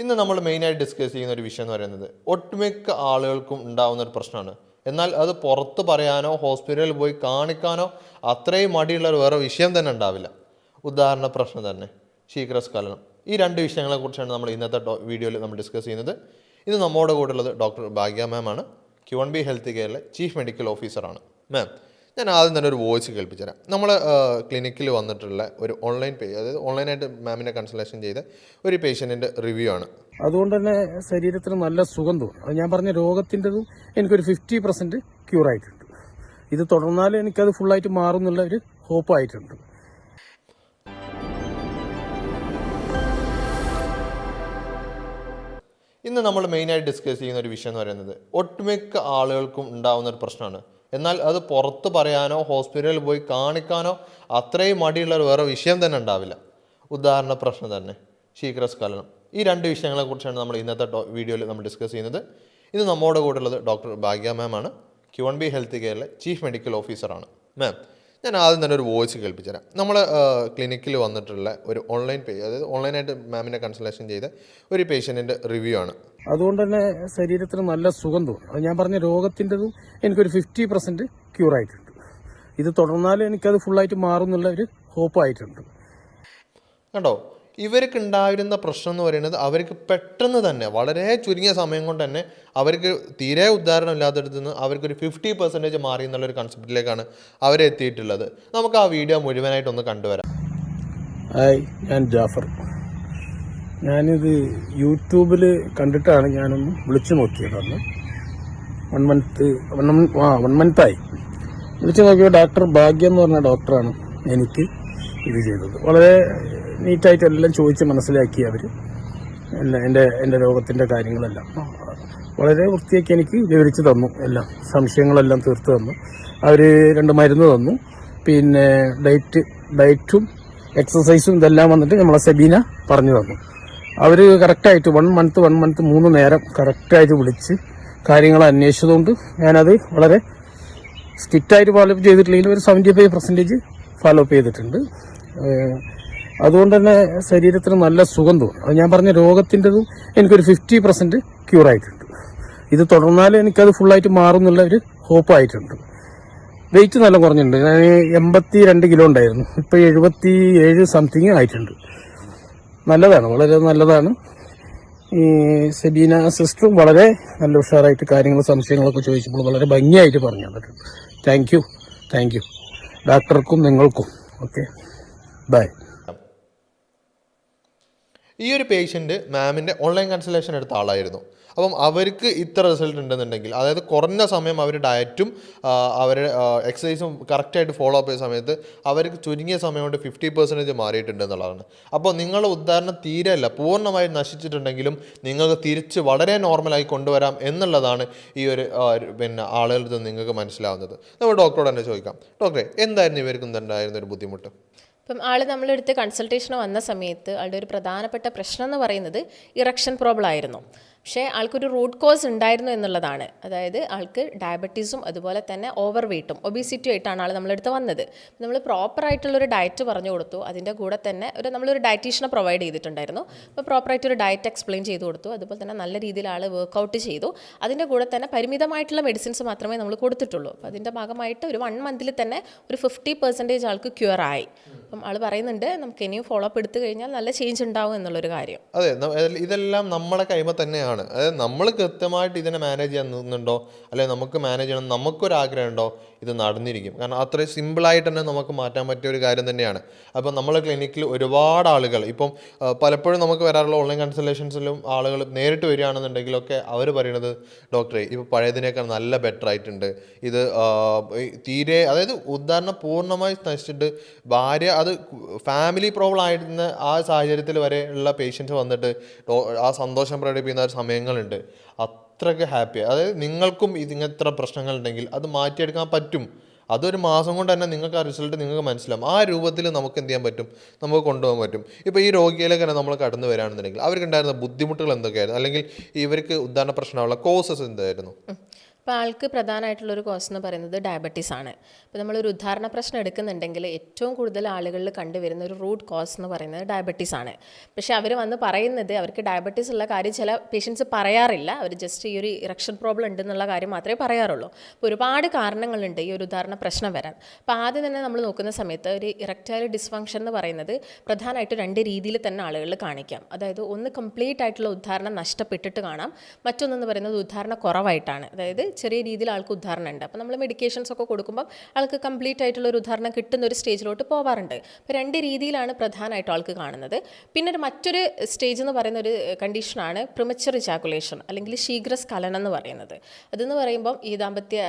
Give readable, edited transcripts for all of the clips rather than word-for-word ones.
ഇന്ന് നമ്മൾ മെയിനായിട്ട് ഡിസ്കസ് ചെയ്യുന്ന ഒരു വിഷയം എന്ന് പറയുന്നത് ഒട്ടുമിക്ക ആളുകൾക്കും ഉണ്ടാവുന്ന ഒരു പ്രശ്നമാണ്. എന്നാൽ അത് പുറത്ത് പറയാനോ ഹോസ്പിറ്റലിൽ പോയി കാണിക്കാനോ അത്രയും മടിയുള്ള ഒരു വേറെ വിഷയം തന്നെ ഉണ്ടാവില്ല. ഉദാഹരണ പ്രശ്നം തന്നെ ശീഘ്രസ്ഖലനം. ഈ രണ്ട് വിഷയങ്ങളെക്കുറിച്ചാണ് നമ്മൾ ഇന്നത്തെ വീഡിയോയിൽ നമ്മൾ ഡിസ്കസ് ചെയ്യുന്നത്. ഇന്ന് നമ്മുടെ കൂടെ ഉള്ളത് ഡോക്ടർ ഭാഗ്യ മാം ആണ്. Q1B ഹെൽത്ത് കെയറിലെ ചീഫ് മെഡിക്കൽ ഓഫീസറാണ്. മാം, ഞാൻ ആദ്യം തന്നെ ഒരു വോയിസ് കേൾപ്പിച്ചു തരാം. നമ്മൾ ക്ലിനിക്കിൽ വന്നിട്ടുള്ള ഒരു ഓൺലൈൻ അതായത് ഓൺലൈനായിട്ട് മാമിനെ കൺസൾട്ടേഷൻ ചെയ്ത ഒരു പേഷ്യൻറ്റിൻ്റെ റിവ്യൂ ആണ്. അതുകൊണ്ട് തന്നെ ശരീരത്തിന് നല്ല സുഖം തോന്നും. അത് ഞാൻ പറഞ്ഞ രോഗത്തിൻ്റെതും എനിക്കൊരു 50% ക്യൂർ ആയിട്ടുണ്ട്. ഇത് തുടർന്നാൽ എനിക്കത് ഫുള്ളായിട്ട് മാറും എന്നുള്ള ഒരു ഹോപ്പ് ആയിട്ടുണ്ട്. ഇന്ന് നമ്മൾ മെയിനായിട്ട് ഡിസ്കസ് ചെയ്യുന്ന ഒരു വിഷയം എന്ന് പറയുന്നത് ഒട്ടുമിക്ക ആളുകൾക്കും ഉണ്ടാവുന്ന ഒരു പ്രശ്നമാണ്. എന്നാൽ അത് പുറത്ത് പറയാനോ ഹോസ്പിറ്റലിൽ പോയി കാണിക്കാനോ അത്രയും മടിയുള്ള ഒരു വേറെ വിഷയം തന്നെ ഉണ്ടാവില്ല. ഉദാഹരണ പ്രശ്നം തന്നെ ശീഘ്രസ്ഖലനം. ഈ രണ്ട് വിഷയങ്ങളെക്കുറിച്ചാണ് നമ്മൾ ഇന്നത്തെ വീഡിയോയിൽ നമ്മൾ ഡിസ്കസ് ചെയ്യുന്നത്. ഇന്ന് നമ്മുടെ കൂടെ ഉള്ളത് ഡോക്ടർ ഭാഗ്യ മാം ആണ്. Q1B ഹെൽത്ത് കെയറിലെ ചീഫ് മെഡിക്കൽ ഓഫീസറാണ്. മാം, ഞാൻ ആദ്യം തന്നെ ഒരു വോയിസ് കേൾപ്പിച്ചു തരാം. നമ്മൾ ക്ലിനിക്കിൽ വന്നിട്ടുള്ള ഒരു അതായത് ഓൺലൈനായിട്ട് മാമിനെ കൺസൾട്ടേഷൻ ചെയ്ത ഒരു പേഷ്യൻറ്റിൻ്റെ റിവ്യൂ ആണ്. അതുകൊണ്ട് തന്നെ ശരീരത്തിന് നല്ല സുഖം തോന്നും. അത് ഞാൻ പറഞ്ഞ രോഗത്തിൻ്റെതും എനിക്കൊരു 50% ക്യൂർ ആയിട്ടുണ്ട്. ഇത് തുടർന്നാൽ എനിക്കത് ഫുള്ളായിട്ട് മാറും എന്നുള്ള ഒരു ഹോപ്പ് ആയിട്ടുണ്ട്. കണ്ടോ, ഇവർക്ക് ഉണ്ടായിരുന്ന പ്രശ്നം എന്ന് പറയുന്നത് അവർക്ക് പെട്ടെന്ന് തന്നെ വളരെ ചുരുങ്ങിയ സമയം കൊണ്ട് തന്നെ അവർക്ക് തീരെ ഉദാഹരണം ഇല്ലാത്തടത്ത് നിന്ന് അവർക്കൊരു 50% മാറി എന്നുള്ളൊരു കൺസെപ്റ്റിലേക്കാണ് അവരെത്തിയിട്ടുള്ളത്. നമുക്ക് ആ വീഡിയോ മുഴുവനായിട്ടൊന്ന് കണ്ടുവരാം. ഹായ്, ഞാൻ ജാഫർ. ഞാനിത് യൂട്യൂബിൽ കണ്ടിട്ടാണ് ഞാനൊന്ന് വിളിച്ചു നോക്കിയത്. അന്ന് 1 മന്തായി വിളിച്ചു നോക്കിയ ഡോക്ടർ ഭാഗ്യം എന്ന് പറഞ്ഞ ഡോക്ടറാണ് എനിക്ക് ഇത് ചെയ്തത്. വളരെ നീറ്റായിട്ട് എല്ലാം ചോദിച്ച് മനസ്സിലാക്കി അവർ എൻ്റെ രോഗത്തിൻ്റെ കാര്യങ്ങളെല്ലാം വളരെ വൃത്തിയാക്കി എനിക്ക് വിവരിച്ച് തന്നു. എല്ലാം സംശയങ്ങളെല്ലാം തീർത്ത് തന്നു. അവർ 2 മരുന്ന് തന്നു. പിന്നെ ഡയറ്റും എക്സസൈസും ഇതെല്ലാം വന്നിട്ട് നമ്മളെ സെബീന പറഞ്ഞു തന്നു. അവർ കറക്റ്റായിട്ട് 1 മന്ത് 3 നേരം കറക്റ്റായിട്ട് വിളിച്ച് കാര്യങ്ങൾ അന്വേഷിച്ചതുകൊണ്ട് ഞാനത് വളരെ സ്ട്രിക്റ്റായിട്ട് ഫോളോ അപ്പ് ചെയ്തിട്ടില്ലെങ്കിൽ ഒരു 75% ഫോളോ അപ്പ് ചെയ്തിട്ടുണ്ട്. അതുകൊണ്ട് തന്നെ ശരീരത്തിന് നല്ല സുഖം തോന്നും. അത് ഞാൻ പറഞ്ഞ രോഗത്തിൻ്റെതും എനിക്കൊരു 50% ക്യൂർ ആയിട്ടുണ്ട്. ഇത് തുടർന്നാൽ എനിക്കത് ഫുള്ളായിട്ട് മാറും എന്നുള്ള ഒരു ഹോപ്പ് ആയിട്ടുണ്ട്. വെയിറ്റ് നല്ല കുറഞ്ഞിട്ടുണ്ട്. ഞാൻ 82 കിലോ ഉണ്ടായിരുന്നു. ഇപ്പോൾ 77 സംതിങ് ആയിട്ടുണ്ട്. നല്ലതാണ്, വളരെ നല്ലതാണ്. ഈ സെബീന സിസ്റ്ററും വളരെ നല്ല ഉഷാറായിട്ട് കാര്യങ്ങൾ സംശയങ്ങളൊക്കെ ചോദിച്ചപ്പോൾ വളരെ ഭംഗിയായിട്ട് പറഞ്ഞു തന്നിട്ടുണ്ട്. താങ്ക് യു ഡോക്ടർക്കും നിങ്ങൾക്കും. Okay, bye. ഈ ഒരു പേഷ്യൻ്റ് മാമിൻ്റെ ഓൺലൈൻ കൺസൾട്ടേഷൻ എടുത്ത ആളായിരുന്നു. അപ്പം അവർക്ക് ഇത്ര റിസൾട്ട് ഉണ്ടെന്നുണ്ടെങ്കിൽ, അതായത് കുറഞ്ഞ സമയം അവർ ഡയറ്റും അവർ എക്സസൈസും കറക്റ്റായിട്ട് ഫോളോ അപ്പ് ചെയ്ത സമയത്ത് അവർക്ക് ചുരുങ്ങിയ സമയം കൊണ്ട് 50% മാറിയിട്ടുണ്ട് എന്നുള്ളതാണ്. അപ്പോൾ നിങ്ങളുടെ ഉദാഹരണം തീരെയല്ല പൂർണ്ണമായും നശിച്ചിട്ടുണ്ടെങ്കിലും നിങ്ങൾക്ക് തിരിച്ച് വളരെ നോർമലായി കൊണ്ടുവരാം എന്നുള്ളതാണ് ഈ ഒരു ആളുകളിൽ നിന്ന് നിങ്ങൾക്ക് മനസ്സിലാവുന്നത്. നമ്മൾ ഡോക്ടറോട് തന്നെ ചോദിക്കാം. ഡോക്ടറെ, എന്തായിരുന്നു ഇവർക്ക് ഉണ്ടായിരുന്ന ഒരു ബുദ്ധിമുട്ട്? ഇപ്പം നമ്മളെടുത്ത് കൺസൾട്ടേഷന് വന്ന സമയത്ത് ആളുടെ ഒരു പ്രധാനപ്പെട്ട പ്രശ്നം എന്ന് പറയുന്നത് ഇറക്ഷൻ പ്രോബ്ലം ആയിരുന്നു. പക്ഷേ ആൾക്കൊരു റൂട്ട് കോസ് ഉണ്ടായിരുന്നു എന്നുള്ളതാണ്. അതായത് ആൾക്ക് ഡയബറ്റീസും അതുപോലെ തന്നെ ഓവർ വെയ്റ്റും ഒബീസിറ്റി ആയിട്ടാണ് ആൾ നമ്മളെടുത്ത് വന്നത്. നമ്മൾ പ്രോപ്പറായിട്ടുള്ളൊരു ഡയറ്റ് പറഞ്ഞു കൊടുത്തു. അതിൻ്റെ കൂടെ തന്നെ നമ്മളൊരു ഡയറ്റീഷ്യനെ പ്രൊവൈഡ് ചെയ്തിട്ടുണ്ടായിരുന്നു. അപ്പോൾ പ്രോപ്പറായിട്ടൊരു ഡയറ്റ് എക്സ്പ്ലെയിൻ ചെയ്ത് കൊടുത്തു. അതുപോലെ തന്നെ നല്ല രീതിയിൽ ആൾ വർക്കൗട്ട് ചെയ്തു. അതിൻ്റെ കൂടെ തന്നെ പരിമിതമായിട്ടുള്ള മെഡിസിൻസ് മാത്രമേ നമ്മൾ കൊടുത്തിട്ടുള്ളൂ. അപ്പോൾ അതിൻ്റെ ഭാഗമായിട്ട് ഒരു 1 മന്തിൽ തന്നെ ഒരു 50% ആൾക്ക് ക്യൂർ ആയി. അപ്പം ആൾ പറയുന്നുണ്ട് നമുക്ക് ഇനിയും ഫോളോ അപ്പ് എടുത്തു കഴിഞ്ഞാൽ നല്ല ചേഞ്ച് ഉണ്ടാവും എന്നുള്ളൊരു കാര്യം. അതെ, ഇതെല്ലാം നമ്മളെ കൈമ തന്നെയാണ്. അതായത് നമ്മൾ കൃത്യമായിട്ട് ഇതിനെ മാനേജ് ചെയ്യാൻ നിന്നുണ്ടോ, അല്ലെങ്കിൽ നമുക്ക് മാനേജ് ചെയ്യണം നമുക്കൊരാഗ്രഹം ഉണ്ടോ, ഇത് നടന്നിരിക്കും. കാരണം അത്രയും സിമ്പിളായിട്ട് തന്നെ നമുക്ക് മാറ്റാൻ പറ്റിയ ഒരു കാര്യം തന്നെയാണ്. അപ്പം നമ്മളെ ക്ലിനിക്കിൽ ഒരുപാട് ആളുകൾ ഇപ്പം പലപ്പോഴും നമുക്ക് വരാറുള്ള ഓൺലൈൻ കൺസൾട്ടേഷൻസിലും ആളുകൾ നേരിട്ട് വരികയാണെന്നുണ്ടെങ്കിലൊക്കെ അവർ പറയുന്നത്, ഡോക്ടറെ ഇപ്പോൾ പഴയതിനേക്കാൾ നല്ല ബെറ്റർ ആയിട്ടുണ്ട്. ഇത് തീരെ, അതായത് ഉദാഹരണം പൂർണ്ണമായി നശിച്ചിട്ട് ഭാര്യ, അത് ഫാമിലി പ്രോബ്ലം ആയിരുന്ന ആ സാഹചര്യത്തിൽ വരെ ഉള്ള പേഷ്യൻസ് വന്നിട്ട് ആ സന്തോഷം പ്രകടിപ്പിക്കുന്ന ഒരു സമയങ്ങളുണ്ട്. അത്രയ്ക്ക് ഹാപ്പി. അതായത് നിങ്ങൾക്കും ഇങ്ങനത്തെ പ്രശ്നങ്ങളുണ്ടെങ്കിൽ അത് മാറ്റിയെടുക്കാൻ പറ്റും. അതൊരു മാസം കൊണ്ട് തന്നെ നിങ്ങൾക്ക് ആ റിസൾട്ട് നിങ്ങൾക്ക് മനസ്സിലാവും. ആ രൂപത്തിൽ നമുക്ക് എന്ത് ചെയ്യാൻ പറ്റും, നമുക്ക് കൊണ്ടുപോകാൻ പറ്റും. ഇപ്പോൾ ഈ രോഗിയിലേക്ക് തന്നെ നമ്മൾ കടന്നു വരികയാണെന്നുണ്ടെങ്കിൽ അവർക്കുണ്ടായിരുന്ന ബുദ്ധിമുട്ടുകൾ എന്തൊക്കെയായിരുന്നു, അല്ലെങ്കിൽ ഇവർക്ക് ഉദാഹരണ പ്രശ്നമുള്ള കോസസ് എന്തായിരുന്നു? അപ്പോൾ ആൾക്ക് പ്രധാനമായിട്ടുള്ളൊരു കോസ് എന്ന് പറയുന്നത് ഡയബറ്റീസ് ആണ്. ഇപ്പോൾ നമ്മളൊരു ഉദാഹരണ പ്രശ്നം എടുക്കുന്നുണ്ടെങ്കിൽ ഏറ്റവും കൂടുതൽ ആളുകളിൽ കണ്ടുവരുന്ന ഒരു റൂട്ട് കോസ് എന്ന് പറയുന്നത് ഡയബറ്റീസ് ആണ്. പക്ഷേ അവർ വന്ന് പറയുന്നത് അവർക്ക് ഡയബറ്റീസ് ഉള്ള കാര്യം ചില പേഷ്യൻസ് പറയാറില്ല. അവർ ജസ്റ്റ് ഈ ഒരു ഇറക്ഷൻ പ്രോബ്ലം ഉണ്ടെന്നുള്ള കാര്യം മാത്രമേ പറയാറുള്ളൂ. അപ്പോൾ ഒരുപാട് കാരണങ്ങളുണ്ട് ഈ ഒരു ഉദാഹരണ പ്രശ്നം വരാൻ. അപ്പോൾ ആദ്യം തന്നെ നമ്മൾ നോക്കുന്ന സമയത്ത് ഒരു ഇറക്ടൈൽ ഡിസ്ഫങ്ഷൻ എന്ന് പറയുന്നത് പ്രധാനമായിട്ട് 2 രീതിയിൽ തന്നെ ആളുകളിൽ കാണിക്കാം. അതായത് ഒന്ന് കംപ്ലീറ്റ് ആയിട്ടുള്ള ഉദാഹരണം നഷ്ടപ്പെട്ടിട്ട് കാണാം, മറ്റൊന്നെന്ന് പറയുന്നത് ഉദാഹരണ കുറവായിട്ടാണ്. അതായത് ചെറിയ രീതിയിൽ ആൾക്ക് ഉദാഹരണം ഉണ്ട്. അപ്പോൾ നമ്മൾ മെഡിക്കേഷൻസ് ഒക്കെ കൊടുക്കുമ്പോൾ ആൾക്ക് കംപ്ലീറ്റ് ആയിട്ടുള്ള ഒരു ഉദാഹരണം കിട്ടുന്ന ഒരു സ്റ്റേജിലോട്ട് പോകാറുണ്ട്. അപ്പോൾ 2 രീതിയിലാണ് പ്രധാനമായിട്ടും ആൾക്ക് കാണുന്നത്. പിന്നെ മറ്റൊരു സ്റ്റേജ് എന്ന് പറയുന്ന ഒരു കണ്ടീഷനാണ് പ്രിമച്ചർ ഇജാക്കുലേഷൻ അല്ലെങ്കിൽ ശീഘ്രസ്ഖലനം എന്ന് പറയുന്നത്. അതെന്ന് പറയുമ്പം ഈ ദാമ്പത്യ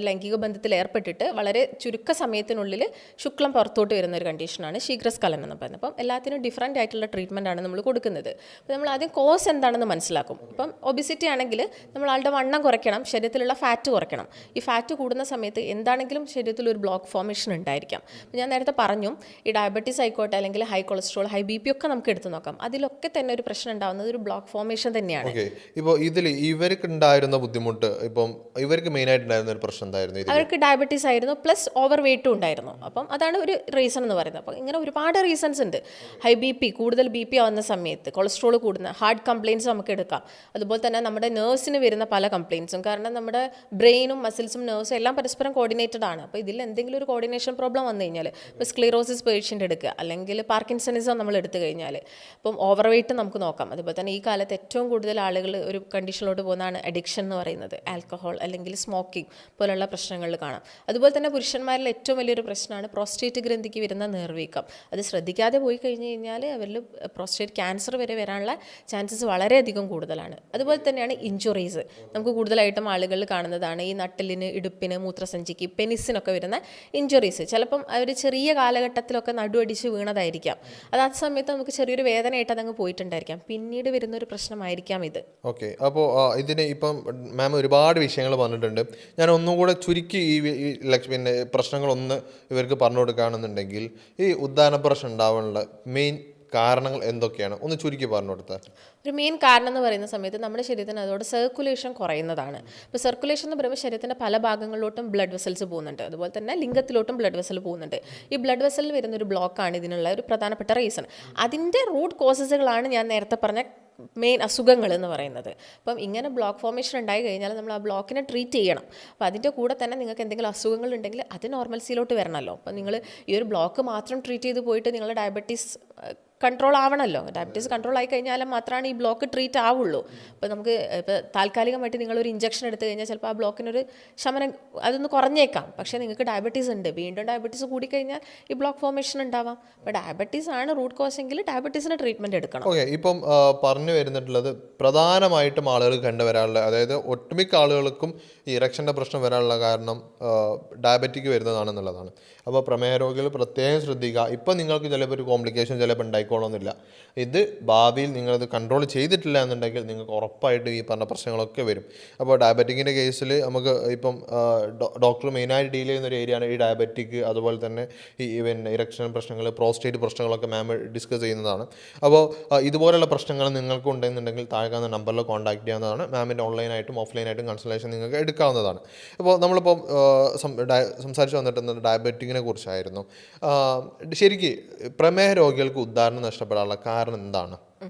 ലൈംഗിക ബന്ധത്തിൽ ഏർപ്പെട്ടിട്ട് വളരെ ചുരുക്ക സമയത്തിനുള്ളിൽ ശുക്ലം പുറത്തോട്ട് വരുന്ന ഒരു കണ്ടീഷനാണ് ശീഘ്രസ്ഖലനം എന്ന് പറയുന്നത്. അപ്പം എല്ലാത്തിനും ഡിഫറൻ്റ് ആയിട്ടുള്ള ട്രീറ്റ്മെൻ്റ് ആണ് നമ്മൾ കൊടുക്കുന്നത്. അപ്പോൾ നമ്മൾ ആദ്യം കോസ് എന്താണെന്ന് മനസ്സിലാക്കും. ഇപ്പം ഒബിസിറ്റി ആണെങ്കിൽ നമ്മൾ ആളുടെ വണ്ണം കുറയ്ക്കണം, ശരീരത്തിലുള്ള ഫാറ്റ് കുറയ്ക്കണം. ഈ ഫാറ്റ് കൂടുന്ന സമയത്ത് എന്താണെങ്കിലും ശരീരത്തിൽ ഒരു ബ്ലോക്ക് ഫോർമേഷൻ ഉണ്ടായിരിക്കാം. ഞാൻ നേരത്തെ പറഞ്ഞു, ഈ ഡയബറ്റീസ് ആയിക്കോട്ടെ അല്ലെങ്കിൽ ഹൈ കൊളസ്ട്രോൾ, ഹൈ BP ഒക്കെ നമുക്ക് എടുത്തു നോക്കാം. അതിലൊക്കെ തന്നെ ഒരു പ്രശ്നം ഉണ്ടാകുന്നത് ഒരു ബ്ലോക്ക് ഫോർമേഷൻ തന്നെയാണ്. ഇപ്പോൾ ഇതിൽ ഇവർക്ക് ഉണ്ടായിരുന്ന ബുദ്ധിമുട്ട്, ഇപ്പം ഇവർക്ക് മെയിനായിട്ട് ഉണ്ടായിരുന്ന ഒരു പ്രശ്നം എന്തായിരുന്നു? അവർക്ക് ഡയബറ്റീസ് ആയിരുന്നു, പ്ലസ് ഓവർ വെയ്റ്റും ഉണ്ടായിരുന്നു. അപ്പം അതാണ് ഒരു റീസൺ എന്ന് പറയുന്നത്. അപ്പം ഇങ്ങനെ ഒരുപാട് റീസൺസ് ഉണ്ട്. ഹൈ BP, കൂടുതൽ BP ആവുന്ന സമയത്ത് കൊളസ്ട്രോൾ കൂടുന്ന ഹാർട്ട് കംപ്ലയിൻസ് നമുക്ക് എടുക്കാം. അതുപോലെ തന്നെ നമ്മുടെ നേഴ്സിന് വരുന്ന പല കംപ്ലയിൻസും, കാരണം നമ്മുടെ ബ്രെയിനും മസിൽസും നേഴ്സും എല്ലാം പരസ്പരം കോർഡിനേറ്റഡ് ആണ്. അപ്പോൾ ഇതിൽ എന്തെങ്കിലും ഒരു കോർഡിനേഷൻ പ്രോബ്ലം വന്നു കഴിഞ്ഞാൽ, ഇപ്പോൾ സ്ക്ലീറോസിസ് പേഷ്യൻ്റ് എടുക്കുക അല്ലെങ്കിൽ പാർക്കിൻസണിസം നമ്മൾ എടുത്തു കഴിഞ്ഞാൽ, ഇപ്പം ഓവർ വെയ്റ്റ് നമുക്ക് നോക്കാം. അതുപോലെ തന്നെ ഈ കാലത്ത് ഏറ്റവും കൂടുതൽ ആളുകൾ ഒരു കണ്ടീഷനിലോട്ട് പോകുന്നതാണ് അഡിക്ഷൻ എന്ന് പറയുന്നത്. ആൽക്കഹോൾ അല്ലെങ്കിൽ സ്മോക്കിംഗ് പോലുള്ള പ്രശ്നങ്ങളിൽ കാണാം. അതുപോലെ തന്നെ പുരുഷന്മാരിൽ ഏറ്റവും വലിയൊരു പ്രശ്നമാണ് പ്രോസ്റ്റേറ്റ് ഗ്രന്ഥിക്ക് വരുന്ന നീർവീക്കം. അത് ശ്രദ്ധിക്കാതെ പോയി കഴിഞ്ഞ് കഴിഞ്ഞാൽ അവരിൽ പ്രോസ്റ്റേറ്റ് ക്യാൻസർ വരെ വരാനുള്ള ചാൻസസ് വളരെയധികം കൂടുതലാണ്. അതുപോലെ തന്നെയാണ് ഇഞ്ചുറീസ്. നമുക്ക് കൂടുതലായിട്ടും ആളുകളിൽ കാണുന്നതാണ് ഈ നട്ടലിന്, ഇടുപ്പിന്, മൂത്രസഞ്ചിക്ക്, പെനിസിനൊക്കെ വരുന്ന ഇഞ്ചുറീസ്. ചിലപ്പം അവർ ചെറിയ കാലഘട്ടത്തിലൊക്കെ നടുവടിച്ച് വീണതായിരിക്കാം. അത് ആ സമയത്ത് നമുക്ക് ചെറിയൊരു വേദനയായിട്ട് അതങ്ങ് പോയിട്ടുണ്ടായിരിക്കാം. പിന്നീട് വരുന്നൊരു പ്രശ്നമായിരിക്കാം ഇത്. ഓക്കെ, അപ്പോൾ ഇതിന് ഇപ്പം മാം ഒരുപാട് വിഷയങ്ങൾ പറഞ്ഞിട്ടുണ്ട്. ഞാൻ ഒന്നും കൂടെ ചുരുക്കി പിന്നെ പ്രശ്നങ്ങളൊന്ന് ഇവർക്ക് പറഞ്ഞു കൊടുക്കുകയാണെന്നുണ്ടെങ്കിൽ, ഈ ഉദ്ധാന പ്രശ്നം ഉണ്ടാവാനുള്ള മെയിൻ കാരണങ്ങൾ എന്തൊക്കെയാണ് ഒന്ന് ചുരുക്കി പറഞ്ഞു കൊടുത്താൽ? ഒരു മെയിൻ കാരണം എന്ന് പറയുന്ന സമയത്ത് നമ്മുടെ ശരീരത്തിന് അതോടെ സർക്കുലേഷൻ കുറയുന്നതാണ്. ഇപ്പോൾ സർക്കുലേഷൻ എന്ന് പറയുമ്പോൾ ശരീരത്തിൻ്റെ പല ഭാഗങ്ങളിലോട്ടും ബ്ലഡ് വെസൽസ് പോകുന്നുണ്ട്, അതുപോലെ തന്നെ ലിംഗത്തിലോട്ടും ബ്ലഡ് വെസൽ പോകുന്നുണ്ട്. ഈ ബ്ലഡ് വെസലിൽ വരുന്നൊരു ബ്ലോക്കാണ് ഇതിനുള്ള ഒരു പ്രധാനപ്പെട്ട റീസൺ. അതിൻ്റെ റൂട്ട് കോസസുകളാണ് ഞാൻ നേരത്തെ പറഞ്ഞ മെയിൻ അസുഖങ്ങൾ എന്ന് പറയുന്നത്. അപ്പം ഇങ്ങനെ ബ്ലോക്ക് ഫോർമേഷൻ ഉണ്ടായി കഴിഞ്ഞാൽ നമ്മൾ ആ ബ്ലോക്കിനെ ട്രീറ്റ് ചെയ്യണം. അപ്പോൾ അതിൻ്റെ കൂടെ തന്നെ നിങ്ങൾക്ക് എന്തെങ്കിലും അസുഖങ്ങൾ ഉണ്ടെങ്കിൽ അത് നോർമൽസിയിലോട്ട് വരണമല്ലോ. അപ്പോൾ നിങ്ങൾ ഈ ഒരു ബ്ലോക്ക് മാത്രം ട്രീറ്റ് ചെയ്ത് പോയിട്ട് നിങ്ങൾ ഡയബറ്റീസ് കൺട്രോൾ ആവണമല്ലോ. ഡയബറ്റീസ് കൺട്രോൾ ആയി കഴിഞ്ഞാൽ മാത്രമാണ് ഈ ബ്ലോക്ക് ട്രീറ്റ് ആവുള്ളൂ. അപ്പോൾ നമുക്ക് ഇപ്പോൾ താൽക്കാലികമായിട്ട് നിങ്ങളൊരു ഇഞ്ചക്ഷൻ എടുത്തു കഴിഞ്ഞാൽ ചിലപ്പോൾ ആ ബ്ലോക്കിനൊരു ശമനം അതൊന്ന് കുറഞ്ഞേക്കാം. പക്ഷേ നിങ്ങൾക്ക് ഡയബറ്റീസ് ഉണ്ട്, വീണ്ടും ഡയബറ്റീസ് കൂടിക്കഴിഞ്ഞാൽ ഈ ബ്ലോക്ക് ഫോർമേഷൻ ഉണ്ടാവാം. അപ്പോൾ ഡയബറ്റീസ് ആണ് റൂട്ട് കോസ് എങ്കിൽ ഡയബറ്റീസിന് ട്രീറ്റ്മെൻറ്റ് എടുക്കണം. ഓക്കെ, ഇപ്പം പറഞ്ഞു വരുന്നിട്ടുള്ളത് പ്രധാനമായിട്ടും ആളുകൾ കണ്ടുവരാനുള്ള, അതായത് ഒട്ടുമിക്ക ആളുകൾക്കും ഈ ഇറക്ഷൻ്റെ പ്രശ്നം വരാനുള്ള കാരണം ഡയബറ്റിക് വരുന്നതാണെന്നുള്ളതാണ്. അപ്പോൾ പ്രമേഹ രോഗികൾ പ്രത്യേകം ശ്രദ്ധിക്കുക. ഇപ്പം നിങ്ങൾക്ക് ചിലപ്പോൾ ഒരു കോംപ്ലിക്കേഷൻ ചിലപ്പോൾ ഉണ്ടായിക്കോളണമെന്നില്ല. ഇത് ഭാവിയിൽ നിങ്ങളിത് കൺട്രോൾ ചെയ്തിട്ടില്ല എന്നുണ്ടെങ്കിൽ നിങ്ങൾക്ക് ഉറപ്പായിട്ടും ഈ പറഞ്ഞ പ്രശ്നങ്ങളൊക്കെ വരും. അപ്പോൾ ഡയബറ്റിക്കിൻ്റെ കേസിൽ നമുക്ക് ഇപ്പം ഡോക്ടർ മെയിനായിട്ട് ഡീൽ ചെയ്യുന്ന ഒരു ഏരിയയാണ് ഈ ഡയബറ്റിക്, അതുപോലെ തന്നെ ഈ പിന്നെ ഇറക്ഷൻ പ്രശ്നങ്ങൾ, പ്രോസ്റ്റേറ്റ് പ്രശ്നങ്ങളൊക്കെ മാം ഡിസ്കസ് ചെയ്യുന്നതാണ്. അപ്പോൾ ഇതുപോലുള്ള പ്രശ്നങ്ങൾ നിങ്ങൾക്ക് ഉണ്ടെന്നുണ്ടെങ്കിൽ താഴെ കാണുന്ന നമ്പറിൽ കോൺടാക്ട് ചെയ്യാവുന്നതാണ്. മാമിൻ്റെ ഓൺലൈനായിട്ടും ഓഫ്ലൈനായിട്ടും കൺസൾട്ടേഷൻ നിങ്ങൾക്ക് എടുക്കാവുന്നതാണ്. അപ്പോൾ നമ്മളിപ്പോൾ സംസാരിച്ച് വന്നിട്ടുള്ളത് ഡയബറ്റിക്കിനെ കുറിച്ചായിരുന്നു. ശരിക്ക് പ്രമേഹ രോഗികൾക്ക് ഉദാഹരണം നഷ്ടപ്പെടാനുള്ള കാരണം എന്താണ്?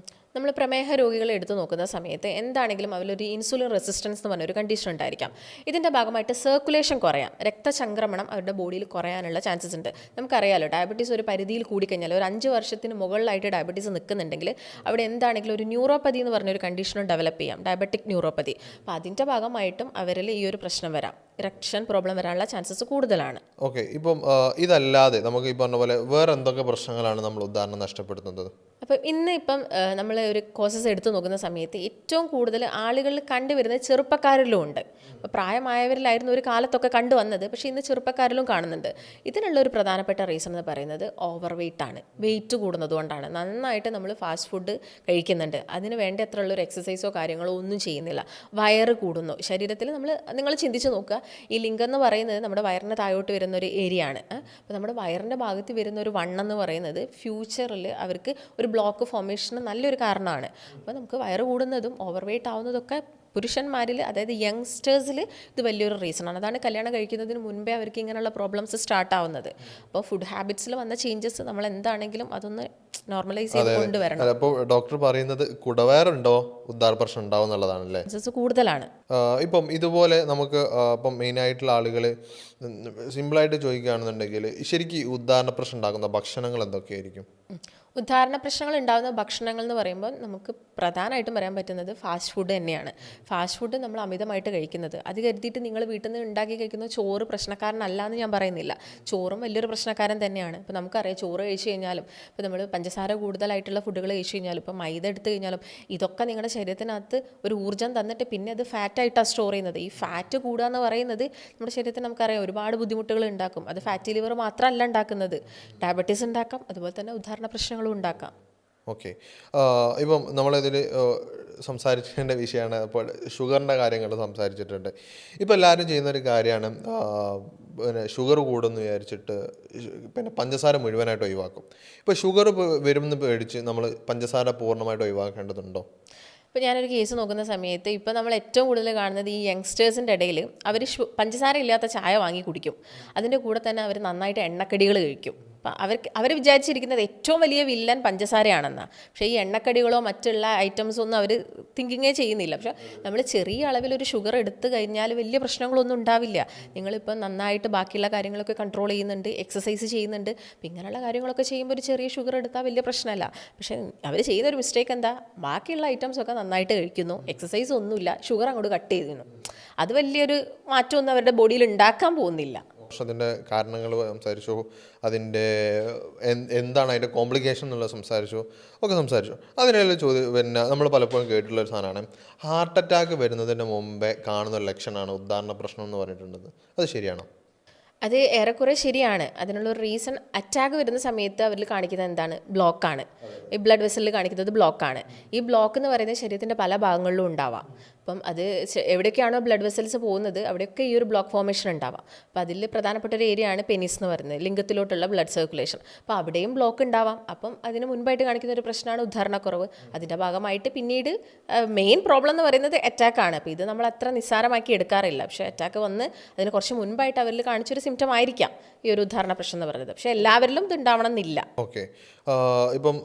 നമ്മൾ പ്രമേഹ രോഗികളെ എടുത്തു നോക്കുന്ന സമയത്ത് എന്താണെങ്കിലും അവരൊരു ഇൻസുലിൻ റെസിസ്റ്റൻസ് എന്ന് പറഞ്ഞൊരു കണ്ടീഷൻ ഉണ്ടായിരിക്കാം. ഇതിൻ്റെ ഭാഗമായിട്ട് സർക്കുലേഷൻ കുറയാം, രക്തചംക്രമണം അവരുടെ ബോഡിയിൽ കുറയാനുള്ള ചാൻസസ് ഉണ്ട്. നമുക്കറിയാമല്ലോ, ഡയബറ്റീസ് ഒരു പരിധിയിൽ കൂടിക്കഴിഞ്ഞാൽ ഒരു 5 വർഷത്തിന് മുകളിലായിട്ട് ഡയബറ്റീസ് നിൽക്കുന്നുണ്ടെങ്കിൽ അവിടെ എന്താണെങ്കിലും ഒരു ന്യൂറോപ്പതി എന്ന് പറഞ്ഞൊരു കണ്ടീഷനും ഡെവലപ്പ് ചെയ്യാം, ഡയബറ്റിക് ന്യൂറോപ്പതി. അപ്പോൾ അതിൻ്റെ ഭാഗമായിട്ടും അവരിൽ ഈ ഒരു പ്രശ്നം വരാം, ഇറക്ഷൻ പ്രോബ്ലം വരാനുള്ള ചാൻസസ് കൂടുതലാണ്. ഓക്കെ, ഇപ്പം ഇതല്ലാതെ നമുക്ക് ഈ പറഞ്ഞ പോലെ വേറെ എന്തൊക്കെ പ്രശ്നങ്ങളാണ് നമ്മൾ ഉദാഹരണം നഷ്ടപ്പെടുത്തുന്നത്? അപ്പം ഇപ്പം നമ്മൾ ഒരു കോസസ് എടുത്തു നോക്കുന്ന സമയത്ത് ഏറ്റവും കൂടുതൽ ആളുകളിൽ കണ്ടുവരുന്നത് ചെറുപ്പക്കാരിലും ഉണ്ട്. അപ്പോൾ പ്രായമായവരിലായിരുന്നു ഒരു കാലത്തൊക്കെ കണ്ടുവന്നത്, പക്ഷേ ഇന്ന് ചെറുപ്പക്കാരിലും കാണുന്നുണ്ട്. ഇതിനുള്ള ഒരു പ്രധാനപ്പെട്ട റീസൺ എന്ന് പറയുന്നത് ഓവർ വെയ്റ്റ് ആണ്. വെയിറ്റ് കൂടുന്നത് കൊണ്ടാണ്. നന്നായിട്ട് നമ്മൾ ഫാസ്റ്റ് ഫുഡ് കഴിക്കുന്നുണ്ട്, അതിന് വേണ്ട അത്രയുള്ളൊരു എക്സസൈസോ കാര്യങ്ങളോ ഒന്നും ചെയ്യുന്നില്ല, വയറ് കൂടുന്നു ശരീരത്തിൽ. നിങ്ങൾ ചിന്തിച്ച് നോക്കുക, ഈ ലിംഗം എന്ന് പറയുന്നത് നമ്മുടെ വയറിന് താഴോട്ട് വരുന്ന ഒരു ഏരിയ ആണ്. അപ്പോൾ നമ്മുടെ വയറിൻ്റെ ഭാഗത്ത് വരുന്ന ഒരു വണ്ണം എന്ന് പറയുന്നത് ഫ്യൂച്ചറിൽ അവർക്ക് ഒരു ബ്ലോക്ക് ഫോർമേഷന് നല്ലൊരു കാരണമാണ്. അപ്പോൾ നമുക്ക് വയറ് കൂടുന്നതും ഓവർ വെയ്റ്റ് ആവുന്നതൊക്കെ പുരുഷന്മാരിൽ, അതായത് യങ്സ്റ്റേഴ്സിൽ ഇത് വലിയൊരു റീസണാണ്. അതാണ് കല്യാണം കഴിക്കുന്നതിന് മുൻപേ അവർക്ക് ഇങ്ങനെയുള്ള പ്രോബ്ലംസ് സ്റ്റാർട്ട് ആവുന്നത്. അപ്പോൾ ഫുഡ് ഹാബിറ്റ്സിൽ വന്ന ചേഞ്ചസ് നമ്മൾ എന്താണെങ്കിലും അതൊന്ന് നോർമലൈസ് ചെയ്ത് കൊണ്ടുവരണം. അപ്പോൾ ഡോക്ടർ പറയുന്നത് കുടവയറുണ്ടോ ഉദാര പ്രശ്നം ഉണ്ടാവും എന്നുള്ളതാണല്ലേ? ചാൻസസ് കൂടുതലാണ്. ഇപ്പം ഇതുപോലെ നമുക്ക് ഇപ്പം മെയിനായിട്ടുള്ള ആളുകൾ സിമ്പിളായിട്ട് ചോദിക്കുകയാണെന്നുണ്ടെങ്കിൽ ശരിക്കും ഉദാഹരണ പ്രശ്നം ഉണ്ടാക്കുന്ന ഭക്ഷണങ്ങൾ എന്തൊക്കെയായിരിക്കും? ഉദാഹരണ പ്രശ്നങ്ങൾ ഉണ്ടാകുന്ന ഭക്ഷണങ്ങൾ എന്ന് പറയുമ്പോൾ നമുക്ക് പ്രധാനമായിട്ടും പറയാൻ പറ്റുന്നത് ഫാസ്റ്റ് ഫുഡ് തന്നെയാണ്. ഫാസ്റ്റ് ഫുഡ് നമ്മൾ അമിതമായിട്ട് കഴിക്കുന്നത്, അത് കരുതിയിട്ട് നിങ്ങൾ വീട്ടിൽ നിന്ന് ഉണ്ടാക്കി കഴിക്കുന്ന ചോറ് പ്രശ്നക്കാരനല്ല എന്ന് ഞാൻ പറയുന്നില്ല. ചോറും വലിയൊരു പ്രശ്നക്കാരൻ തന്നെയാണ്. ഇപ്പോൾ നമുക്കറിയാം, ചോറ് കഴിച്ച് കഴിഞ്ഞാലും ഇപ്പോൾ നമ്മൾ പഞ്ചസാര കൂടുതലായിട്ടുള്ള ഫുഡുകൾ കഴിച്ച് കഴിഞ്ഞാലും ഇപ്പോൾ മൈദ എടുത്ത് കഴിഞ്ഞാലും ഇതൊക്കെ നിങ്ങളുടെ ശരീരത്തിനകത്ത് ഒരു ഊർജ്ജം തന്നിട്ട് പിന്നെ അത് ഫാറ്റായിട്ടാണ് സ്റ്റോർ ചെയ്യുന്നത്. ഈ ഫാറ്റ് കൂടുക എന്ന് പറയുന്നത് നമ്മുടെ ശരീരത്തിന് നമുക്കറിയാം ഒരുപാട് ബുദ്ധിമുട്ടുകൾ ഉണ്ടാക്കും. അത് ഫാറ്റി ലിവർ മാത്രമല്ല ഉണ്ടാക്കുന്നത്, ഡയബറ്റീസ് ഉണ്ടാക്കാം, അതുപോലെ തന്നെ ഉദാഹരണ പ്രശ്നങ്ങളും ഉണ്ടാക്കാം. ഓക്കെ, ഇപ്പം നമ്മളിതിൽ സംസാരിച്ചതിൻ്റെ വിഷയമാണ്. അപ്പോൾ ഷുഗറിൻ്റെ കാര്യങ്ങൾ സംസാരിച്ചിട്ടുണ്ട്. ഇപ്പോൾ എല്ലാവരും ചെയ്യുന്നൊരു കാര്യമാണ് പിന്നെ ഷുഗർ കൂടുമെന്ന് വിചാരിച്ചിട്ട് പിന്നെ പഞ്ചസാര മുഴുവനായിട്ട് ഒഴിവാക്കും. ഇപ്പോൾ ഷുഗർ വരുമെന്ന് പേടിച്ച് നമ്മൾ പഞ്ചസാര പൂർണ്ണമായിട്ട് ഒഴിവാക്കേണ്ടതുണ്ടോ? ഇപ്പോൾ ഞാനൊരു കേസ് നോക്കുന്ന സമയത്ത് ഇപ്പോൾ നമ്മൾ ഏറ്റവും കൂടുതൽ കാണുന്നത് ഈ യങ്സ്റ്റേഴ്സിൻ്റെ ഇടയിൽ അവർ പഞ്ചസാര ഇല്ലാത്ത ചായ വാങ്ങി കുടിക്കും. അതിൻ്റെ കൂടെ തന്നെ അവർ നന്നായിട്ട് എണ്ണക്കടികൾ കഴിക്കും. അപ്പം അവർ വിചാരിച്ചിരിക്കുന്നത് ഏറ്റവും വലിയ വില്ലൻ പഞ്ചസാരയാണെന്നാണ്. പക്ഷേ ഈ എണ്ണക്കടികളോ മറ്റുള്ള ഐറ്റംസോ ഒന്നും അവർ തിങ്കിങ്ങേ ചെയ്യുന്നില്ല. പക്ഷേ നമ്മൾ ചെറിയ അളവിലൊരു ഷുഗർ എടുത്തു കഴിഞ്ഞാൽ വലിയ പ്രശ്നങ്ങളൊന്നും ഉണ്ടാവില്ല. നിങ്ങളിപ്പം നന്നായിട്ട് ബാക്കിയുള്ള കാര്യങ്ങളൊക്കെ കൺട്രോൾ ചെയ്യുന്നുണ്ട്, എക്സസൈസ് ചെയ്യുന്നുണ്ട്, അപ്പം ഇങ്ങനെയുള്ള കാര്യങ്ങളൊക്കെ ചെയ്യുമ്പോൾ ഒരു ചെറിയ ഷുഗർ എടുത്താൽ വലിയ പ്രശ്നമല്ല. പക്ഷേ അവർ ചെയ്യുന്നൊരു മിസ്റ്റേക്ക് എന്താ, ബാക്കിയുള്ള ഐറ്റംസൊക്കെ നന്നായിട്ട് കഴിക്കുന്നു, എക്സസൈസ് ഒന്നുമില്ല, ഷുഗർ അങ്ങോട്ട് കട്ട് ചെയ്തിരുന്നു. അത് വലിയൊരു മാറ്റമൊന്നും അവരുടെ ബോഡിയിൽ ഉണ്ടാക്കാൻ പോകുന്നില്ല. അതിൻ്റെ കാരണങ്ങൾ സംസാരിച്ചു, അതിൻ്റെ എന്താണ് അതിൻ്റെ കോംപ്ലിക്കേഷൻ എന്നുള്ളത് സംസാരിച്ചു, ഒക്കെ സംസാരിച്ചു. അതിനുള്ള ചോദ്യം പിന്നെ നമ്മൾ പലപ്പോഴും കേട്ടിട്ടുള്ളൊരു സാധനമാണ് ഹാർട്ട് അറ്റാക്ക് വരുന്നതിന് മുമ്പേ കാണുന്ന ഒരു ലക്ഷണമാണ് ഉദാഹരണ പ്രശ്നം എന്ന് പറഞ്ഞിട്ടുള്ളത്. അത് ശരിയാണോ? അത് ഏറെക്കുറെ ശരിയാണ്. അതിനുള്ളൊരു റീസൺ, അറ്റാക്ക് വരുന്ന സമയത്ത് അവരിൽ കാണിക്കുന്നത് എന്താണ്, ബ്ലോക്കാണ്. ഈ ബ്ലഡ് വെസലിൽ കാണിക്കുന്നത് ബ്ലോക്കാണ്. ഈ ബ്ലോക്ക് എന്ന് പറയുന്നത് ശരീരത്തിൻ്റെ പല ഭാഗങ്ങളിലും ഉണ്ടാവാം. അപ്പം അത് എവിടെയൊക്കെയാണോ ബ്ലഡ് വെസൽസ് പോകുന്നത് അവിടെയൊക്കെ ഈ ഒരു ബ്ലോക്ക് ഫോർമേഷൻ ഉണ്ടാവാം. അപ്പോൾ അതിൽ പ്രധാനപ്പെട്ട ഒരു ഏരിയ ആണ് പെനിസ് എന്ന് പറയുന്നത്, ലിംഗത്തിലോട്ടുള്ള ബ്ലഡ് സർക്കുലേഷൻ. അപ്പോൾ അവിടെയും ബ്ലോക്ക് ഉണ്ടാവാം. അപ്പം അതിന് മുൻപായിട്ട് കാണിക്കുന്ന ഒരു പ്രശ്നമാണ് ഉദാഹരണക്കുറവ്. അതിൻ്റെ ഭാഗമായിട്ട് പിന്നീട് മെയിൻ പ്രോബ്ലം എന്ന് പറയുന്നത് അറ്റാക്കാണ്. അപ്പോൾ ഇത് നമ്മൾ അത്ര നിസ്സാരമാക്കി എടുക്കാറില്ല. പക്ഷേ അറ്റാക്ക് വന്ന് അതിന് കുറച്ച് മുൻപായിട്ട് അവരിൽ കാണിച്ചൊരു സിംറ്റം ആയിരിക്കാം ഈ ഒരു ഉദാഹരണ പ്രശ്നം എന്ന് പറയുന്നത്. പക്ഷേ എല്ലാവരിലും ഇത് ഉണ്ടാവണം എന്നില്ല. ഓക്കെ, ഇപ്പം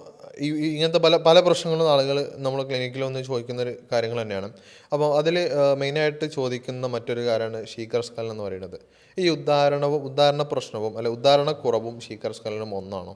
ഇങ്ങനത്തെ പല പല പ്രശ്നങ്ങളും ആളുകൾ നമ്മൾ ക്ലിനിക്കിൽ വന്ന് ചോദിക്കുന്ന ഒരു കാര്യങ്ങൾ തന്നെയാണ്. അപ്പോൾ അതിൽ മെയിനായിട്ട് ചോദിക്കുന്ന മറ്റൊരു കാര്യമാണ് ശീഘ്രസ്ഖലനം എന്ന് പറയുന്നത്. ഈ ഉദാഹരണ പ്രശ്നവും അല്ലെ ഉദാഹരണക്കുറവും ശീഘ്രസ്ഖലനം ഒന്നാണോ?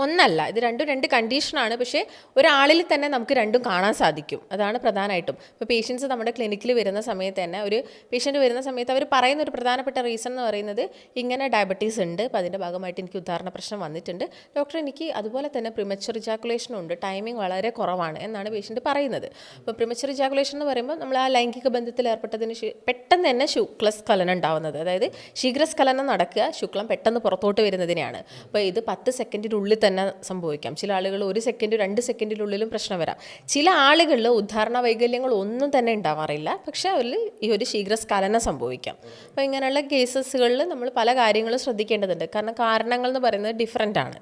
ഒന്നല്ല, ഇത് രണ്ടും രണ്ട് കണ്ടീഷനാണ്. പക്ഷേ ഒരാളിൽ തന്നെ നമുക്ക് രണ്ടും കാണാൻ സാധിക്കും. അതാണ് പ്രധാനമായിട്ടും. ഇപ്പോൾ പേഷ്യൻസ് നമ്മുടെ ക്ലിനിക്കിൽ വരുന്ന സമയത്ത് തന്നെ ഒരു പേഷ്യൻറ്റ് വരുന്ന സമയത്ത് അവർ പറയുന്ന ഒരു പ്രധാനപ്പെട്ട റീസൺ എന്ന് പറയുന്നത് ഇങ്ങനെ ഡയബറ്റീസ് ഉണ്ട്, അപ്പോൾ അതിൻ്റെ ഭാഗമായിട്ട് എനിക്ക് ഉദാഹരണ പ്രശ്നം വന്നിട്ടുണ്ട് ഡോക്ടർ, എനിക്ക് അതുപോലെ തന്നെ പ്രിമച്വർ ഇജാക്കുലേഷനും ഉണ്ട്, ടൈമിംഗ് വളരെ കുറവാണ് എന്നാണ് പേഷ്യൻറ്റ് പറയുന്നത്. അപ്പോൾ പ്രിമച്വർ ഇജാക്കുലേഷൻ എന്ന് പറയുമ്പോൾ നമ്മൾ ആ ലൈംഗിക ബന്ധത്തിൽ ഏർപ്പെട്ടതിന് പെട്ടെന്ന് തന്നെ ശുക്ലസ്ഖലനം ഉണ്ടാവുന്നത്, അതായത് ശീഘ്രസ്ഖലനം നടക്കുക, ശുക്ലം പെട്ടെന്ന് പുറത്തോട്ട് വരുന്നതിനെയാണ്. അപ്പോൾ ഇത് 10 സെക്കൻഡിനുള്ളിൽ തന്നെ സംഭവിക്കാം. ചില ആളുകൾ 1 സെക്കൻഡ് 2 സെക്കൻഡിനുള്ളിലും പ്രശ്നം വരാം. ചില ആളുകളിൽ ഉദാഹരണ വൈകല്യങ്ങൾ ഒന്നും തന്നെ ഉണ്ടാവാറില്ല, പക്ഷേ അവരിൽ ഈ ഒരു ശീഘ്രസ്ഖലനം സംഭവിക്കാം. അപ്പോൾ ഇങ്ങനെയുള്ള കേസസുകളിൽ നമ്മൾ പല കാര്യങ്ങളും ശ്രദ്ധിക്കേണ്ടതുണ്ട്. കാരണം കാരണങ്ങൾ എന്ന് പറയുന്നത് ഡിഫറെൻ്റ് ആണ്.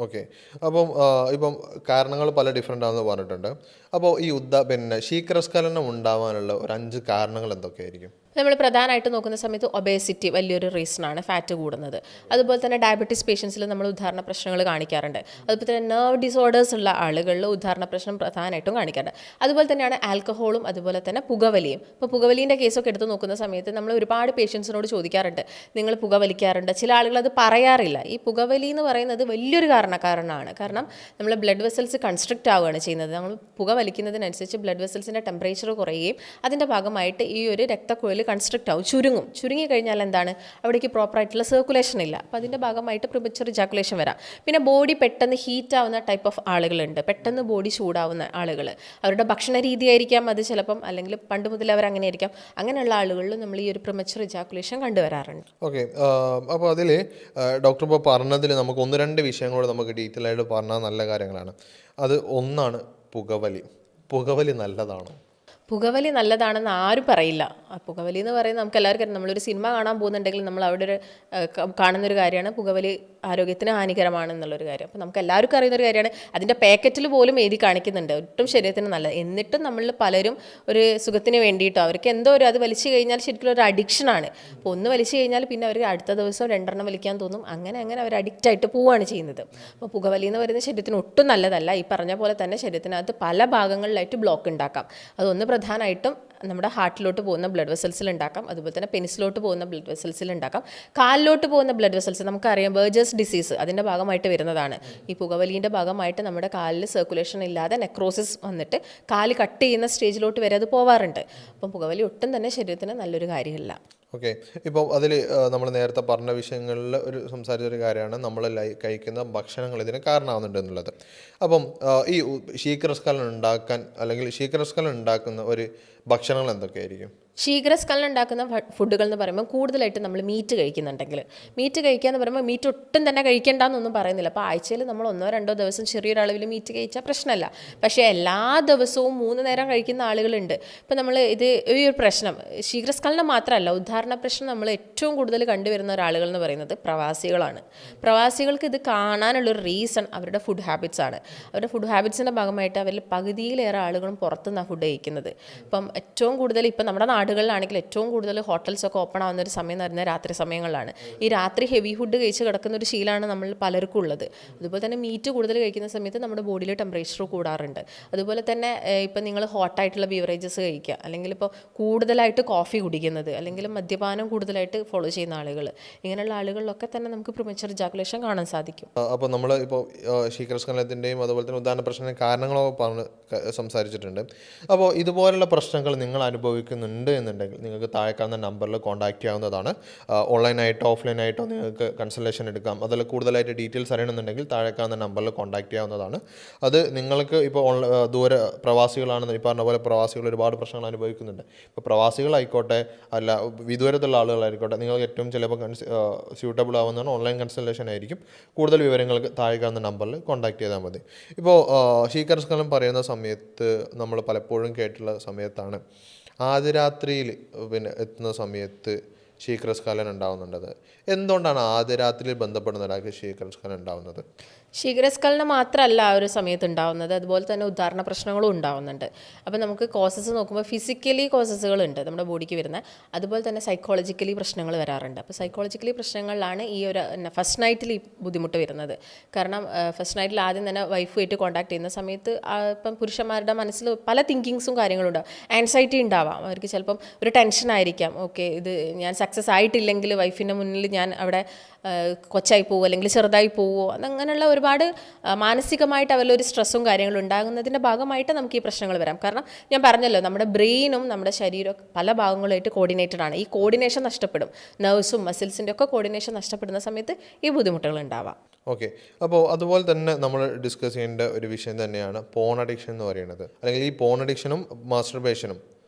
ഓക്കെ, അപ്പം ഇപ്പം കാരണങ്ങൾ പല ഡിഫറെൻ്റ് ആണെന്ന് പറഞ്ഞിട്ടുണ്ട്. അപ്പോൾ ഈ പിന്നെ ശീഘ്രസ്ഖലനം ഉണ്ടാവാനുള്ള ഒരു 5 കാരണങ്ങൾ എന്തൊക്കെയായിരിക്കും? നമ്മൾ പ്രധാനമായിട്ട് നോക്കുന്ന സമയത്ത് ഒബേസിറ്റി വലിയൊരു റീസണാണ്, ഫാറ്റ് കൂടുന്നത്. അതുപോലെ തന്നെ ഡയബറ്റീസ് പേഷ്യൻസിൽ നമ്മൾ ഉദാഹരണ പ്രശ്നങ്ങൾ കാണിക്കാറുണ്ട്. അതുപോലെ തന്നെ നെർവ് ഡിസോർഡേഴ്സ് ഉള്ള ആളുകളിൽ ഉദാഹരണ പ്രശ്നം പ്രധാനമായിട്ടും കാണിക്കാറുണ്ട്. അതുപോലെ തന്നെയാണ് ആൽക്കഹോളും അതുപോലെ തന്നെ പുകവലിയും. ഇപ്പോൾ പുകവലിൻ്റെ കേസൊക്കെ എടുത്ത് നോക്കുന്ന സമയത്ത് നമ്മൾ ഒരുപാട് പേഷ്യൻസിനോട് ചോദിക്കാറുണ്ട്, നിങ്ങൾ പുകവലിക്കാറുണ്ട്? ചില ആളുകൾ അത് പറയാറില്ല. ഈ പുകവലി എന്ന് പറയുന്നത് വലിയൊരു കാരണക്കാരനാണ്. കാരണം നമ്മൾ ബ്ലഡ് വെസൽസ് കൺസ്ട്രിക്റ്റ് ആവുകയാണ് ചെയ്യുന്നത്. നമ്മൾ പുകവലിക്കുന്നതിനനുസരിച്ച് ബ്ലഡ് വെസൽസിൻ്റെ ടെമ്പറേച്ചർ കുറയുകയും അതിൻ്റെ ഭാഗമായിട്ട് ഈ ഒരു രക്തക്കുഴൽ കൺസ്ട്രക്റ്റ് ആവും, ചുരുങ്ങി കഴിഞ്ഞാൽ എന്താണ്, അവിടേക്ക് പ്രോപ്പറായിട്ടുള്ള സർക്കുലേഷൻ ഇല്ല. അപ്പോൾ അതിൻ്റെ ഭാഗമായിട്ട് പ്രിമച്വർ ഇജാക്കുലേഷൻ വരാം. പിന്നെ ബോഡി പെട്ടെന്ന് ഹീറ്റ് ആവുന്ന ടൈപ്പ് ഓഫ് ആളുകളുണ്ട്, പെട്ടെന്ന് ബോഡി ചൂടാവുന്ന ആളുകൾ. അവരുടെ ഭക്ഷണ രീതി ആയിരിക്കാം അത് ചിലപ്പം, അല്ലെങ്കിൽ പണ്ട് മുതൽ അവർ അങ്ങനെ ആയിരിക്കാം. അങ്ങനെയുള്ള ആളുകളിൽ നമ്മൾ ഈ ഒരു പ്രിമച്വർ ഇജാക്കുലേഷൻ കണ്ടുവരാറുണ്ട്. ഓക്കെ, അപ്പോൾ അതിൽ ഡോക്ടർ ഇപ്പോൾ പറഞ്ഞതിൽ നമുക്ക് 1-2 വിഷയങ്ങളോട് നമുക്ക് ഡീറ്റെയിൽ ആയിട്ട് പറഞ്ഞാൽ നല്ല കാര്യങ്ങളാണ്. അത് ഒന്നാണ് പുകവലി. പുകവലി നല്ലതാണോ? പുകവലി നല്ലതാണെന്ന് ആരും പറയില്ല. പുകവലി എന്ന് പറയുന്നത് നമുക്ക് എല്ലാവർക്കും അറിയാം. നമ്മളൊരു സിനിമ കാണാൻ പോകുന്നുണ്ടെങ്കിൽ നമ്മൾ അവിടെ ഒരു കാണുന്നൊരു കാര്യമാണ് പുകവലി ആരോഗ്യത്തിന് ഹാനികരമാണെന്നുള്ളൊരു കാര്യം. അപ്പോൾ നമുക്ക് എല്ലാവർക്കും അറിയുന്നൊരു കാര്യമാണ്. അതിൻ്റെ പാക്കറ്റിൽ പോലും എഴുതി കാണിക്കുന്നുണ്ട് ഒട്ടും ശരീരത്തിന് നല്ലത്. എന്നിട്ടും നമ്മളിൽ പലരും ഒരു സുഖത്തിന് വേണ്ടിയിട്ടോ അവർക്ക് എന്തോ അത് വലിച്ചു കഴിഞ്ഞാൽ ശരിക്കും ഒരു അഡിക്ഷനാണ്. അപ്പോൾ ഒന്ന് വലിച്ചു കഴിഞ്ഞാൽ പിന്നെ അവർക്ക് അടുത്ത ദിവസം 2 എണ്ണം വലിക്കാൻ തോന്നും. അങ്ങനെ അവർ അഡിക്റ്റായിട്ട് പോവുകയാണ് ചെയ്യുന്നത്. അപ്പോൾ പുകവലി എന്ന് പറയുന്നത് ശരീരത്തിന് ഒട്ടും നല്ലതല്ല. ഈ പറഞ്ഞ പോലെ തന്നെ ശരീരത്തിനകത്ത് പല ഭാഗങ്ങളിലായിട്ട് ബ്ലോക്ക് ഉണ്ടാക്കാം. അതൊന്ന് പ്രധാനമായിട്ടും നമ്മുടെ ഹാർട്ടിലോട്ട് പോകുന്ന ബ്ലഡ് വെസൽസിൽ ഉണ്ടാക്കാം. അതുപോലെ തന്നെ പെനിസിലോട്ട് പോകുന്ന ബ്ലഡ് വെസൽസിൽ ഉണ്ടാക്കാം. കാലിലോട്ട് പോകുന്ന ബ്ലഡ് വെസൽസ് നമുക്കറിയാം ബേർജേഴ്സ് ഡിസീസ് അതിൻ്റെ ഭാഗമായിട്ട് വരുന്നതാണ്. ഈ പുകവലിൻ്റെ ഭാഗമായിട്ട് നമ്മുടെ കാലിൽ സർക്കുലേഷൻ ഇല്ലാതെ നെക്രോസിസ് വന്നിട്ട് കാല് കട്ട് ചെയ്യുന്ന സ്റ്റേജിലോട്ട് വരെ അത് പോവാറുണ്ട്. അപ്പം പുകവലി ഒട്ടും തന്നെ ശരീരത്തിന് നല്ലൊരു കാര്യമില്ല. ഓക്കെ, ഇപ്പോൾ അതിൽ നമ്മൾ നേരത്തെ പറഞ്ഞ വിഷയങ്ങളിൽ സംസാരിച്ചൊരു കാര്യമാണ് നമ്മൾ കഴിക്കുന്ന ഭക്ഷണങ്ങൾ ഇതിന് കാരണമാവുന്നുണ്ട് എന്നുള്ളത്. അപ്പം ഈ ശീഘ്രസ്ഖലനം ഉണ്ടാക്കാൻ അല്ലെങ്കിൽ ശീഘ്രസ്ഖലനം ഉണ്ടാക്കുന്ന ഒരു ഭക്ഷണങ്ങൾ എന്തൊക്കെയായിരിക്കും? ശീഘ്രസ്ഖലനം ഉണ്ടാക്കുന്ന ഫുഡുകൾ എന്ന് പറയുമ്പോൾ കൂടുതലായിട്ട് നമ്മൾ മീറ്റ് കഴിക്കുന്നുണ്ടെങ്കിൽ, മീറ്റ് കഴിക്കുക എന്ന് പറയുമ്പോൾ മീറ്റ് ഒട്ടും തന്നെ കഴിക്കേണ്ടെന്നൊന്നും പറയുന്നില്ല. അപ്പോൾ ആഴ്ചയിൽ നമ്മൾ 1-2 ദിവസം ചെറിയൊരളവിൽ മീറ്റ് കഴിച്ചാൽ പ്രശ്നമല്ല. പക്ഷേ എല്ലാ ദിവസവും 3 നേരം കഴിക്കുന്ന ആളുകളുണ്ട്. ഇപ്പോൾ നമ്മൾ ഈ ഒരു പ്രശ്നം ശീഘ്രസ്ഖലനം മാത്രമല്ല, ഉദാഹരണ പ്രശ്നം നമ്മൾ ഏറ്റവും കൂടുതൽ കണ്ടുവരുന്ന ഒരാളുകൾ എന്ന് പറയുന്നത് പ്രവാസികളാണ്. പ്രവാസികൾക്ക് ഇത് കാണാനുള്ളൊരു റീസൺ അവരുടെ ഫുഡ് ഹാബിറ്റ്സ് ആണ്. അവരുടെ ഫുഡ് ഹാബിറ്റ്സിൻ്റെ ഭാഗമായിട്ട് അവരിൽ പകുതിയിലേറെ ആളുകളും പുറത്തുനിന്നാണ് ഫുഡ് കഴിക്കുന്നത്. ഇപ്പം ഏറ്റവും കൂടുതൽ ഇപ്പം നമ്മുടെ നാടുകളിലാണെങ്കിൽ ഏറ്റവും കൂടുതൽ ഹോട്ടൽസൊക്കെ ഓപ്പൺ ആവുന്ന ഒരു സമയം എന്ന് പറയുന്നത് രാത്രി സമയങ്ങളിലാണ്. ഈ രാത്രി ഹെവി ഫുഡ് കഴിച്ച് കിടക്കുന്ന ഒരു ശീലമാണ് നമ്മൾ പലർക്കും ഉള്ളത്. അതുപോലെ തന്നെ മീറ്റ് കൂടുതൽ കഴിക്കുന്ന സമയത്ത് നമ്മുടെ ബോഡിയിൽ ടെമ്പറേച്ചർ കൂടാറുണ്ട്. അതുപോലെ തന്നെ ഇപ്പം നിങ്ങൾ ഹോട്ടായിട്ടുള്ള ബീവറേജസ് കഴിക്കുക, അല്ലെങ്കിൽ ഇപ്പോൾ കൂടുതലായിട്ട് കോഫി കുടിക്കുന്നത്, അല്ലെങ്കിൽ മദ്യപാനം കൂടുതലായിട്ട് ഫോളോ ചെയ്യുന്ന ആളുകൾ, ഇങ്ങനെയുള്ള ആളുകളിലൊക്കെ തന്നെ നമുക്ക് പ്രിമച്വർ ഇജാക്കുലേഷൻ കാണാൻ സാധിക്കും. അപ്പോൾ നമ്മൾ ഇപ്പോൾ ശീഘ്രസ്ഖലനത്തിൻ്റെയും അതുപോലെ തന്നെ ഉദാഹരണ പ്രശ്നത്തിൻ്റെ കാരണങ്ങളൊക്കെ പറഞ്ഞ് സംസാരിച്ചിട്ടുണ്ട്. അപ്പോൾ ഇതുപോലുള്ള പ്രശ്നങ്ങൾ നിങ്ങൾ അനുഭവിക്കുന്നുണ്ട് എന്നുണ്ടെങ്കിൽ നിങ്ങൾക്ക് താഴെ കാണുന്ന നമ്പറിൽ കോൺടാക്റ്റ് ചെയ്യാവുന്നതാണ്. ഓൺലൈനായിട്ടോ ഓഫ്ലൈനായിട്ടോ നിങ്ങൾക്ക് കൺസൾട്ടേഷൻ എടുക്കാം. അതിൽ കൂടുതലായിട്ട് ഡീറ്റെയിൽസ് അറിയണമെന്നുണ്ടെങ്കിൽ താഴെ കാണുന്ന നമ്പറിൽ കോൺടാക്റ്റ് ചെയ്യാവുന്നതാണ്. അത് നിങ്ങൾക്ക് ഇപ്പോൾ ദൂര പ്രവാസികളാണെന്ന് ഈ പറഞ്ഞ പോലെ പ്രവാസികൾ ഒരുപാട് പ്രശ്നങ്ങൾ അനുഭവിക്കുന്നുണ്ട്. ഇപ്പോൾ പ്രവാസികളായിക്കോട്ടെ അല്ല വിദൂരത്തുള്ള ആളുകളായിക്കോട്ടെ, നിങ്ങൾക്ക് ഏറ്റവും ചിലപ്പോൾ സ്യൂട്ടബിൾ ആവുന്നതാണ് ഓൺലൈൻ കൺസൾട്ടേഷൻ ആയിരിക്കും. കൂടുതൽ വിവരങ്ങൾക്ക് താഴെ കാണുന്ന നമ്പറിൽ കോൺടാക്റ്റ് ചെയ്താൽ മതി. ഇപ്പോൾ ശീഘ്രസ്ഖലനം പറയുന്ന സമയത്ത് നമ്മൾ പലപ്പോഴും കേട്ടുള്ള സമയത്താണ് ആദ്യ രാത്രിയിൽ എത്തുന്ന സമയത്ത് ശീഘ്രസ്ഖലനം ഉണ്ടാകുന്നുണ്ടത്. എന്തുകൊണ്ടാണ് ആദ്യ രാത്രിയിൽ ബന്ധപ്പെടുന്ന ഒരാൾക്ക് ശീഘ്രസ്ഖലനം ഉണ്ടാകുന്നത്? ശീഘ്രസ്ഖലനം മാത്രമല്ല ആ ഒരു സമയത്ത് ഉണ്ടാവുന്നത്, അതുപോലെ തന്നെ ഉദാഹരണ പ്രശ്നങ്ങളും ഉണ്ടാവുന്നുണ്ട്. അപ്പോൾ നമുക്ക് കോസസ് നോക്കുമ്പോൾ ഫിസിക്കലി കോസസുകളുണ്ട് നമ്മുടെ ബോഡിക്ക് വരുന്നത്, അതുപോലെ തന്നെ സൈക്കോളജിക്കലി പ്രശ്നങ്ങൾ വരാറുണ്ട്. അപ്പോൾ സൈക്കോളജിക്കലി പ്രശ്നങ്ങളിലാണ് ഈ ഒരു ഫസ്റ്റ് നൈറ്റിൽ ഈ ബുദ്ധിമുട്ട് വരുന്നത്. കാരണം ഫസ്റ്റ് നൈറ്റിൽ ആദ്യം തന്നെ വൈഫുമായിട്ട് കോൺടാക്ട് ചെയ്യുന്ന സമയത്ത് ഇപ്പം പുരുഷന്മാരുടെ മനസ്സിൽ പല തിങ്കിങ്സും കാര്യങ്ങളും ഉണ്ടാവും. ആൻസൈറ്റി ഉണ്ടാവാം, അവർക്ക് ചിലപ്പം ഒരു ടെൻഷൻ ആയിരിക്കാം. ഓക്കെ, ഇത് ഞാൻ സക്സസ് ആയിട്ടില്ലെങ്കിൽ വൈഫിൻ്റെ മുന്നിൽ ഞാൻ അവിടെ കൊച്ചായി പോവുമോ അല്ലെങ്കിൽ ചെറുതായി പോവുമോ, അങ്ങനെയുള്ള ഒരുപാട് മാനസികമായിട്ട് അവരിലൊരു സ്ട്രെസ്സും കാര്യങ്ങളും ഉണ്ടാകുന്നതിൻ്റെ ഭാഗമായിട്ട് നമുക്ക് ഈ പ്രശ്നങ്ങൾ വരാം. കാരണം ഞാൻ പറഞ്ഞല്ലോ, നമ്മുടെ ബ്രെയിനും നമ്മുടെ ശരീരവും പല ഭാഗങ്ങളുമായിട്ട് കോർഡിനേറ്റഡ് ആണ്. ഈ കോർഡിനേഷൻ നഷ്ടപ്പെടും. നെർവ്സും മസിൽസിൻ്റെ ഒക്കെ കോർഡിനേഷൻ നഷ്ടപ്പെടുന്ന സമയത്ത് ഈ ബുദ്ധിമുട്ടുകൾ ഉണ്ടാവാം. ഓക്കെ, അപ്പോൾ അതുപോലെ തന്നെ നമ്മൾ ഡിസ്കസ് ചെയ്യേണ്ട ഒരു വിഷയം തന്നെയാണ് പോൺ അഡിക്ഷൻ എന്ന് പറയുന്നത്. അല്ലെങ്കിൽ ഈ പോൺ അഡിക്ഷനും മാസ്റ്റർബേഷനും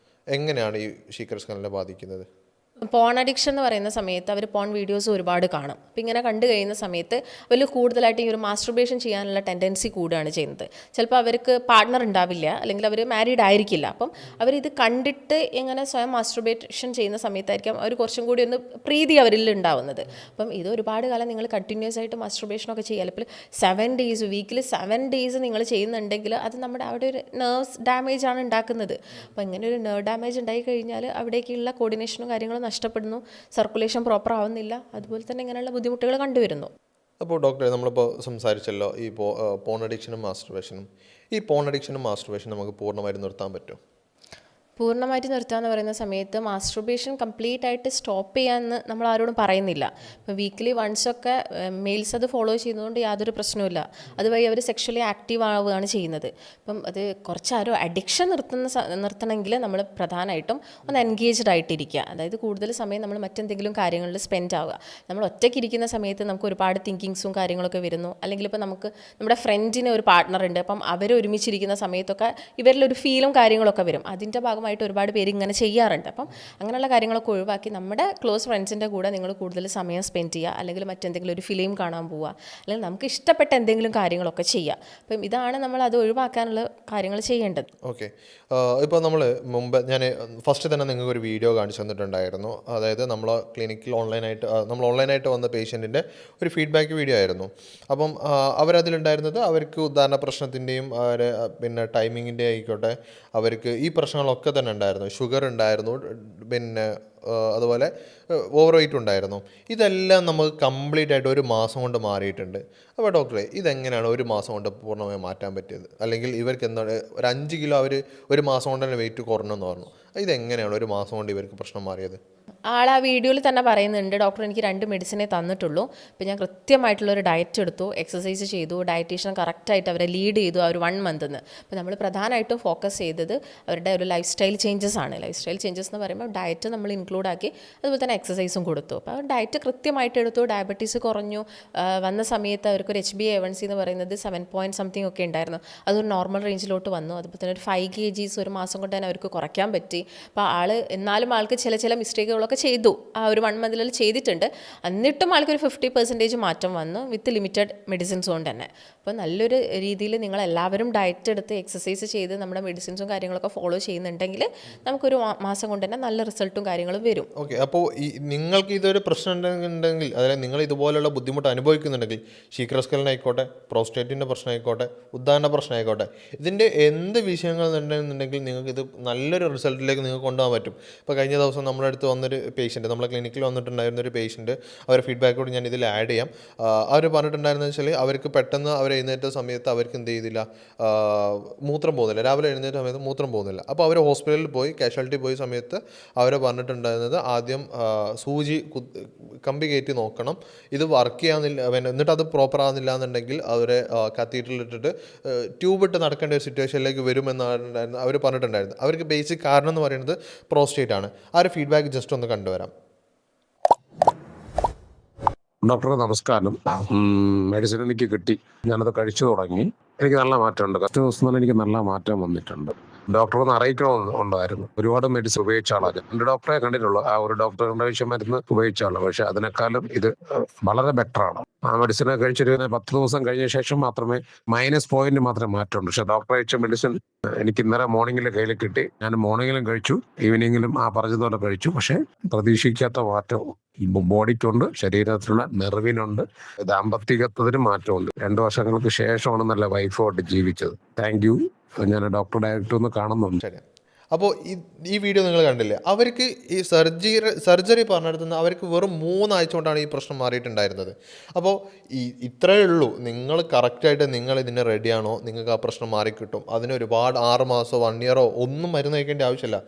എങ്ങനെയാണ് ഈ ശീഘ്രസ്ഖലനം ബാധിക്കുന്നത്? പോൺ അഡിക്ഷൻ എന്ന് പറയുന്ന സമയത്ത് അവർ പോൺ വീഡിയോസ് ഒരുപാട് കാണും. അപ്പം ഇങ്ങനെ കണ്ടു കഴിയുന്ന സമയത്ത് അവർ കൂടുതലായിട്ട് ഈ ഒരു മാസ്റ്റർബേഷൻ ചെയ്യാനുള്ള ടെൻഡൻസി കൂടുകയാണ് ചെയ്യുന്നത്. ചിലപ്പോൾ അവർക്ക് പാർട്ട്ണർ ഉണ്ടാവില്ല, അല്ലെങ്കിൽ അവർ മാരീഡ് ആയിരിക്കില്ല. അപ്പം അവരിത് കണ്ടിട്ട് ഇങ്ങനെ സ്വയം മാസ്റ്റർബേഷൻ ചെയ്യുന്ന സമയത്തായിരിക്കും അവർ കുറച്ചും കൂടി ഒന്ന് പ്രീതി അവരിൽ ഉണ്ടാവുന്നത്. അപ്പം ഇത് ഒരുപാട് കാലം നിങ്ങൾ കണ്ടിന്യൂസ് ആയിട്ട് മാസ്റ്റർബേഷനൊക്കെ ചെയ്യുക, അല്ലെങ്കിൽ 7 ഡേയ്സ് വീക്കിൽ 7 ഡേയ്സ് നിങ്ങൾ ചെയ്യുന്നുണ്ടെങ്കിൽ അത് നമ്മുടെ അവിടെ ഒരു നെർവ്സ് ഡാമേജ് ആണ് ഉണ്ടാക്കുന്നത്. അപ്പോൾ ഇങ്ങനെ ഒരു നെർവ് ഡാമേജ് ഉണ്ടായി കഴിഞ്ഞാൽ അവിടേക്കുള്ള കോർഡിനേഷനും കാര്യങ്ങളും നഷ്ടപ്പെടുന്നു, സർക്കുലേഷൻ പ്രോപ്പർ ആവുന്നില്ല, അതുപോലെ തന്നെ ഇങ്ങനെയുള്ള ബുദ്ധിമുട്ടുകൾ കണ്ടുവരുന്നു. അപ്പോൾ ഡോക്ടറെ, നമ്മളിപ്പോൾ സംസാരിച്ചല്ലോ ഈ പോൺ അഡിക്ഷനും മാസ്റ്റർബേഷനും. ഈ പോൺ അഡിക്ഷനും മാസ്റ്റർബേഷനും നമുക്ക് പൂർണ്ണമായിട്ട് നിർത്താൻ പറ്റുമോ? പൂർണ്ണമായിട്ട് നിർത്തുക എന്ന് പറയുന്ന സമയത്ത് മാസ്റ്റർബേഷൻ കംപ്ലീറ്റ് ആയിട്ട് സ്റ്റോപ്പ് ചെയ്യാമെന്ന് നമ്മൾ ആരോടും പറയുന്നില്ല. ഇപ്പോൾ വീക്കിലി വൺസൊക്കെ മെയിൽസ് അത് ഫോളോ ചെയ്യുന്നതുകൊണ്ട് യാതൊരു പ്രശ്നവുമില്ല. അതുവഴി അവർ സെക്ഷലി ആക്റ്റീവ് ആവുകയാണ് ചെയ്യുന്നത്. അപ്പം അത് കുറച്ചാരോ അഡിക്ഷൻ നിർത്തണമെങ്കിൽ നമ്മൾ പ്രധാനമായിട്ടും ഒന്ന് എൻഗേജ്ഡ് ആയിട്ടിരിക്കുക. അതായത് കൂടുതൽ സമയം നമ്മൾ മറ്റെന്തെങ്കിലും കാര്യങ്ങളിൽ സ്പെൻഡ് ആവുക. നമ്മൾ ഒറ്റയ്ക്ക് ഇരിക്കുന്ന സമയത്ത് നമുക്ക് ഒരുപാട് തിങ്കിങ്സും കാര്യങ്ങളൊക്കെ വരുന്നു. അല്ലെങ്കിൽ ഇപ്പോൾ നമുക്ക് നമ്മുടെ ഫ്രണ്ടിന് ഒരു പാർട്ട്ണർ ഉണ്ട്, അപ്പം അവർ ഒരുമിച്ചിരിക്കുന്ന സമയത്തൊക്കെ ഇവരിലൊരു ഫീലും കാര്യങ്ങളൊക്കെ വരും. അതിൻ്റെ ഭാഗമായി സ്ഥിരമായിട്ട് ഒരുപാട് പേര് ഇങ്ങനെ ചെയ്യാറുണ്ട്. അപ്പം അങ്ങനെയുള്ള കാര്യങ്ങളൊക്കെ ഒഴിവാക്കി നമ്മുടെ ക്ലോസ് ഫ്രണ്ട്സിൻ്റെ കൂടെ നിങ്ങൾ കൂടുതൽ സമയം സ്പെൻഡ് ചെയ്യുക, അല്ലെങ്കിൽ മറ്റെന്തെങ്കിലും ഒരു ഫിലിം കാണാൻ പോവുക, അല്ലെങ്കിൽ നമുക്ക് ഇഷ്ടപ്പെട്ട എന്തെങ്കിലും കാര്യങ്ങളൊക്കെ ചെയ്യുക. അപ്പം ഇതാണ് നമ്മൾ അത് ഒഴിവാക്കാനുള്ള കാര്യങ്ങൾ ചെയ്യേണ്ടത്. ഓക്കെ. ഇപ്പോൾ നമ്മൾ മുമ്പ് ഞാൻ ഫസ്റ്റ് തന്നെ നിങ്ങൾക്ക് ഒരു വീഡിയോ കാണിച്ചു തന്നിട്ടുണ്ടായിരുന്നു. അതായത് നമ്മൾ ക്ലിനിക്കിൽ നമ്മൾ ഓൺലൈനായിട്ട് വന്ന പേഷ്യൻറ്റിൻ്റെ ഒരു ഫീഡ്ബാക്ക് വീഡിയോ ആയിരുന്നു. അപ്പം അവരതിലുണ്ടായിരുന്നത് അവർക്ക് ഉദാഹരണ പ്രശ്നത്തിൻ്റെയും പിന്നെ ടൈമിങ്ങിൻ്റെ ആയിക്കോട്ടെ, അവർക്ക് ഈ പ്രശ്നങ്ങളൊക്കെ തന്നെ ഉണ്ടായിരുന്നു. ഷുഗർ ഉണ്ടായിരുന്നു, പിന്നെ അതുപോലെ ഓവർ വെയ്റ്റ് ഉണ്ടായിരുന്നു. ഇതെല്ലാം നമുക്ക് കംപ്ലീറ്റ് ആയിട്ട് ഒരു മാസം കൊണ്ട് മാറിയിട്ടുണ്ട്. അപ്പോൾ ഡോക്ടറെ, ഇതെങ്ങനെയാണ് ഒരു മാസം കൊണ്ട് പൂർണ്ണമായി മാറ്റാൻ പറ്റിയത്? അല്ലെങ്കിൽ ഇവർക്ക് എന്താണ് ഒരു 5 കിലോ അവർ ഒരു മാസം കൊണ്ട് തന്നെ വെയിറ്റ് കുറഞ്ഞെന്ന് പറഞ്ഞു. ഇതെങ്ങനെയാണ് ഒരു മാസം കൊണ്ട് ഇവർക്ക് പ്രശ്നം മാറിയത്? ആൾ ആ വീഡിയോയിൽ തന്നെ പറയുന്നുണ്ട്, ഡോക്ടർ എനിക്ക് 2 മെഡിസിനേ തന്നിട്ടുള്ളൂ, അപ്പോൾ ഞാൻ കൃത്യമായിട്ടുള്ളൊരു ഡയറ്റ് എടുത്തു, എക്സസൈസ് ചെയ്തു, ഡയറ്റീഷ്യൻ കറക്റ്റായിട്ട് അവരെ ലീഡ് ചെയ്തു ആ ഒരു 1 മന്തെന്ന്. അപ്പോൾ നമ്മൾ പ്രധാനമായിട്ടും ഫോക്കസ് ചെയ്തത് അവരുടെ ഒരു ലൈഫ് സ്റ്റൈൽ ചേഞ്ചസ് ആണ്. ലൈഫ് സ്റ്റൈൽ ചേഞ്ചസ് എന്ന് പറയുമ്പോൾ ഡയറ്റ് നമ്മൾ ഇൻക്ലൂഡ് ആക്കി, അതുപോലെ തന്നെ എക്സസൈസും കൊടുത്തു. അപ്പോൾ അവർ ഡയറ്റ് കൃത്യമായിട്ട് എടുത്തു, ഡയബറ്റീസ് കുറഞ്ഞു. വന്ന സമയത്ത് അവർക്കൊരു HbA1c എന്ന് പറയുന്നത് 7 പോയിൻറ്റ് സംതിങ് ഒക്കെ ഉണ്ടായിരുന്നു, അതൊരു നോർമൽ റേഞ്ചിലോട്ട് വന്നു. അതുപോലെ തന്നെ ഒരു 5 kgs ഒരു മാസം കൊണ്ട് തന്നെ അവർക്ക് കുറയ്ക്കാൻ പറ്റി. അപ്പോൾ എന്നാലും ആൾക്ക് ചില മിസ്റ്റേക്കുകളൊക്കെ ചെയ്തു, ആ ഒരു 1 മന്തിൽ ചെയ്തിട്ടുണ്ട്. എന്നിട്ടും ആൾക്കൊരു 50% മാറ്റം വന്നു വിത്ത് ലിമിറ്റഡ് മെഡിസിൻസ് കൊണ്ട് തന്നെ. അപ്പോൾ നല്ലൊരു രീതിയിൽ നിങ്ങളെല്ലാവരും ഡയറ്റ് എടുത്ത് എക്സസൈസ് ചെയ്ത് നമ്മുടെ മെഡിസിൻസും കാര്യങ്ങളൊക്കെ ഫോളോ ചെയ്യുന്നുണ്ടെങ്കിൽ നമുക്കൊരു മാസം കൊണ്ട് തന്നെ നല്ല റിസൾട്ടും കാര്യങ്ങളും വരും. ഓക്കെ. അപ്പോൾ നിങ്ങൾക്ക് ഇതൊരു പ്രശ്നം ഉണ്ടെങ്കിൽ, അതായത് നിങ്ങൾ ഇതുപോലുള്ള ബുദ്ധിമുട്ട് അനുഭവിക്കുന്നുണ്ടെങ്കിൽ, ശീഘ്രസ്ഖലനായിക്കോട്ടെ, പ്രോസ്റ്റേറ്റിൻ്റെ പ്രശ്നമായിക്കോട്ടെ, ഉദാഹരണ പ്രശ്നമായിക്കോട്ടെ, ഇതിൻ്റെ എന്ത് വിഷയങ്ങൾ ഉണ്ടെന്നുണ്ടെങ്കിൽ നിങ്ങൾക്ക് ഇത് നല്ലൊരു റിസൾട്ടിലേക്ക് നിങ്ങൾക്ക് കൊണ്ടുപോകാൻ പറ്റും. ഇപ്പോൾ കഴിഞ്ഞ ദിവസം നമ്മുടെ അടുത്ത് വന്നൊരു പേഷ്യൻറ്റ്, നമ്മളെ ക്ലിനിക്കിൽ വന്നിട്ടുണ്ടായിരുന്ന ഒരു പേഷ്യൻറ്റ്, അവരുടെ ഫീഡ്ബാക്ക് കൂടി ഞാൻ ഇതിൽ ആഡ് ചെയ്യാം. അവർ പറഞ്ഞിട്ടുണ്ടായിരുന്നത് വെച്ചാൽ അവർക്ക് പെട്ടെന്ന് അവർ എഴുന്നേറ്റ സമയത്ത് അവർക്ക് എന്ത് ചെയ്തില്ല, മൂത്രം പോകുന്നില്ല, രാവിലെ എഴുന്നേറ്റ സമയത്ത് മൂത്രം പോകുന്നില്ല. അപ്പോൾ അവർ ഹോസ്പിറ്റലിൽ പോയി, കാഷ്വാലിറ്റി പോയ സമയത്ത് അവർ പറഞ്ഞിട്ടുണ്ടായിരുന്നത് ആദ്യം സൂചി കമ്പി കയറ്റി നോക്കണം, ഇത് വർക്ക് ചെയ്യാന്നില്ല, എന്നിട്ട് അത് പ്രോപ്പർ ആകുന്നില്ല എന്നുണ്ടെങ്കിൽ അവരെ കത്തീറ്ററിലിട്ടിട്ട് ട്യൂബ് ഇട്ട് നടക്കേണ്ട ഒരു സിറ്റുവേഷനിലേക്ക് വരുമെന്നാണ് അവർ പറഞ്ഞിട്ടുണ്ടായിരുന്നത്. അവർക്ക് ബേസിക് കാരണം എന്ന് പറയുന്നത് പ്രോസ്റ്റേറ്റ് ആണ്. ആ ഒരു ഫീഡ്ബാക്ക് ജസ്റ്റ് ഒന്ന് കണ്ടുവരാം. ഡോക്ടറെ നമസ്കാരം. മെഡിസിൻ എനിക്ക് കിട്ടി, ഞാനത് കഴിച്ചു തുടങ്ങി. എനിക്ക് നല്ല മാറ്റമുണ്ട്. കുറച്ച് ദിവസം തന്നെ എനിക്ക് നല്ല മാറ്റം വന്നിട്ടുണ്ട്. ഡോക്ടറെ ഒന്ന് അറിയിക്കണമെന്നുണ്ടായിരുന്നു. ഒരുപാട് മെഡിസിൻ ഉപയോഗിച്ച ആളാണ്. 2 ഡോക്ടറെ കണ്ടിട്ടുള്ളൂ. ആ ഒരു ഡോക്ടറുടെ വിഷയം മരുന്ന് ഉപയോഗിച്ച ആളാണ്. പക്ഷെ അതിനേക്കാളും ഇത് വളരെ ബെറ്ററാണ്. ആ മെഡിസിനെ കഴിച്ചൊരു 10 ദിവസം കഴിഞ്ഞ ശേഷം മാത്രമേ -0.1 മാത്രമേ മാറ്റമുള്ളൂ. പക്ഷെ ഡോക്ടറെ കഴിച്ച മെഡിസിൻ എനിക്ക് ഇന്നലെ മോർണിംഗിൽ കയ്യിൽ കിട്ടി. ഞാൻ മോർണിംഗിലും കഴിച്ചു, ഈവനിങ്ങിലും ആ പറഞ്ഞതുപോലെ കഴിച്ചു. പക്ഷെ പ്രതീക്ഷിക്കാത്ത മാറ്റം ബോഡിക്കുണ്ട്, ശരീരത്തിലുള്ള നെർവിനുണ്ട്, ദാമ്പത്തികത്വത്തിന് മാറ്റമുണ്ട്. 2 വർഷങ്ങൾക്ക് ശേഷമാണ് നല്ല വൈഫോട്ട് ജീവിച്ചത്. Thank you. ഞാൻ ഡോക്ടർ ഡയറക്റ്റ് ഒന്ന് കാണുന്നുണ്ട്. ശരി. അപ്പോൾ ഈ വീഡിയോ നിങ്ങൾ കണ്ടില്ലേ, അവർക്ക് ഈ സർജറി പറഞ്ഞെടുത്തുനിന്ന് അവർക്ക് വെറും 3 ആഴ്ച കൊണ്ടാണ് ഈ പ്രശ്നം മാറിയിട്ടുണ്ടായിരുന്നത്. അപ്പോൾ ഇത്രയേ ഉള്ളൂ. നിങ്ങൾ കറക്റ്റായിട്ട് നിങ്ങൾ ഇതിന് റെഡിയാണോ, നിങ്ങൾക്ക് ആ പ്രശ്നം മാറിക്കിട്ടും. അതിന് ഒരുപാട് 6 മാസമോ 1 ഇയറോ ഒന്നും മരുന്ന് കഴിക്കേണ്ട ആവശ്യമില്ല.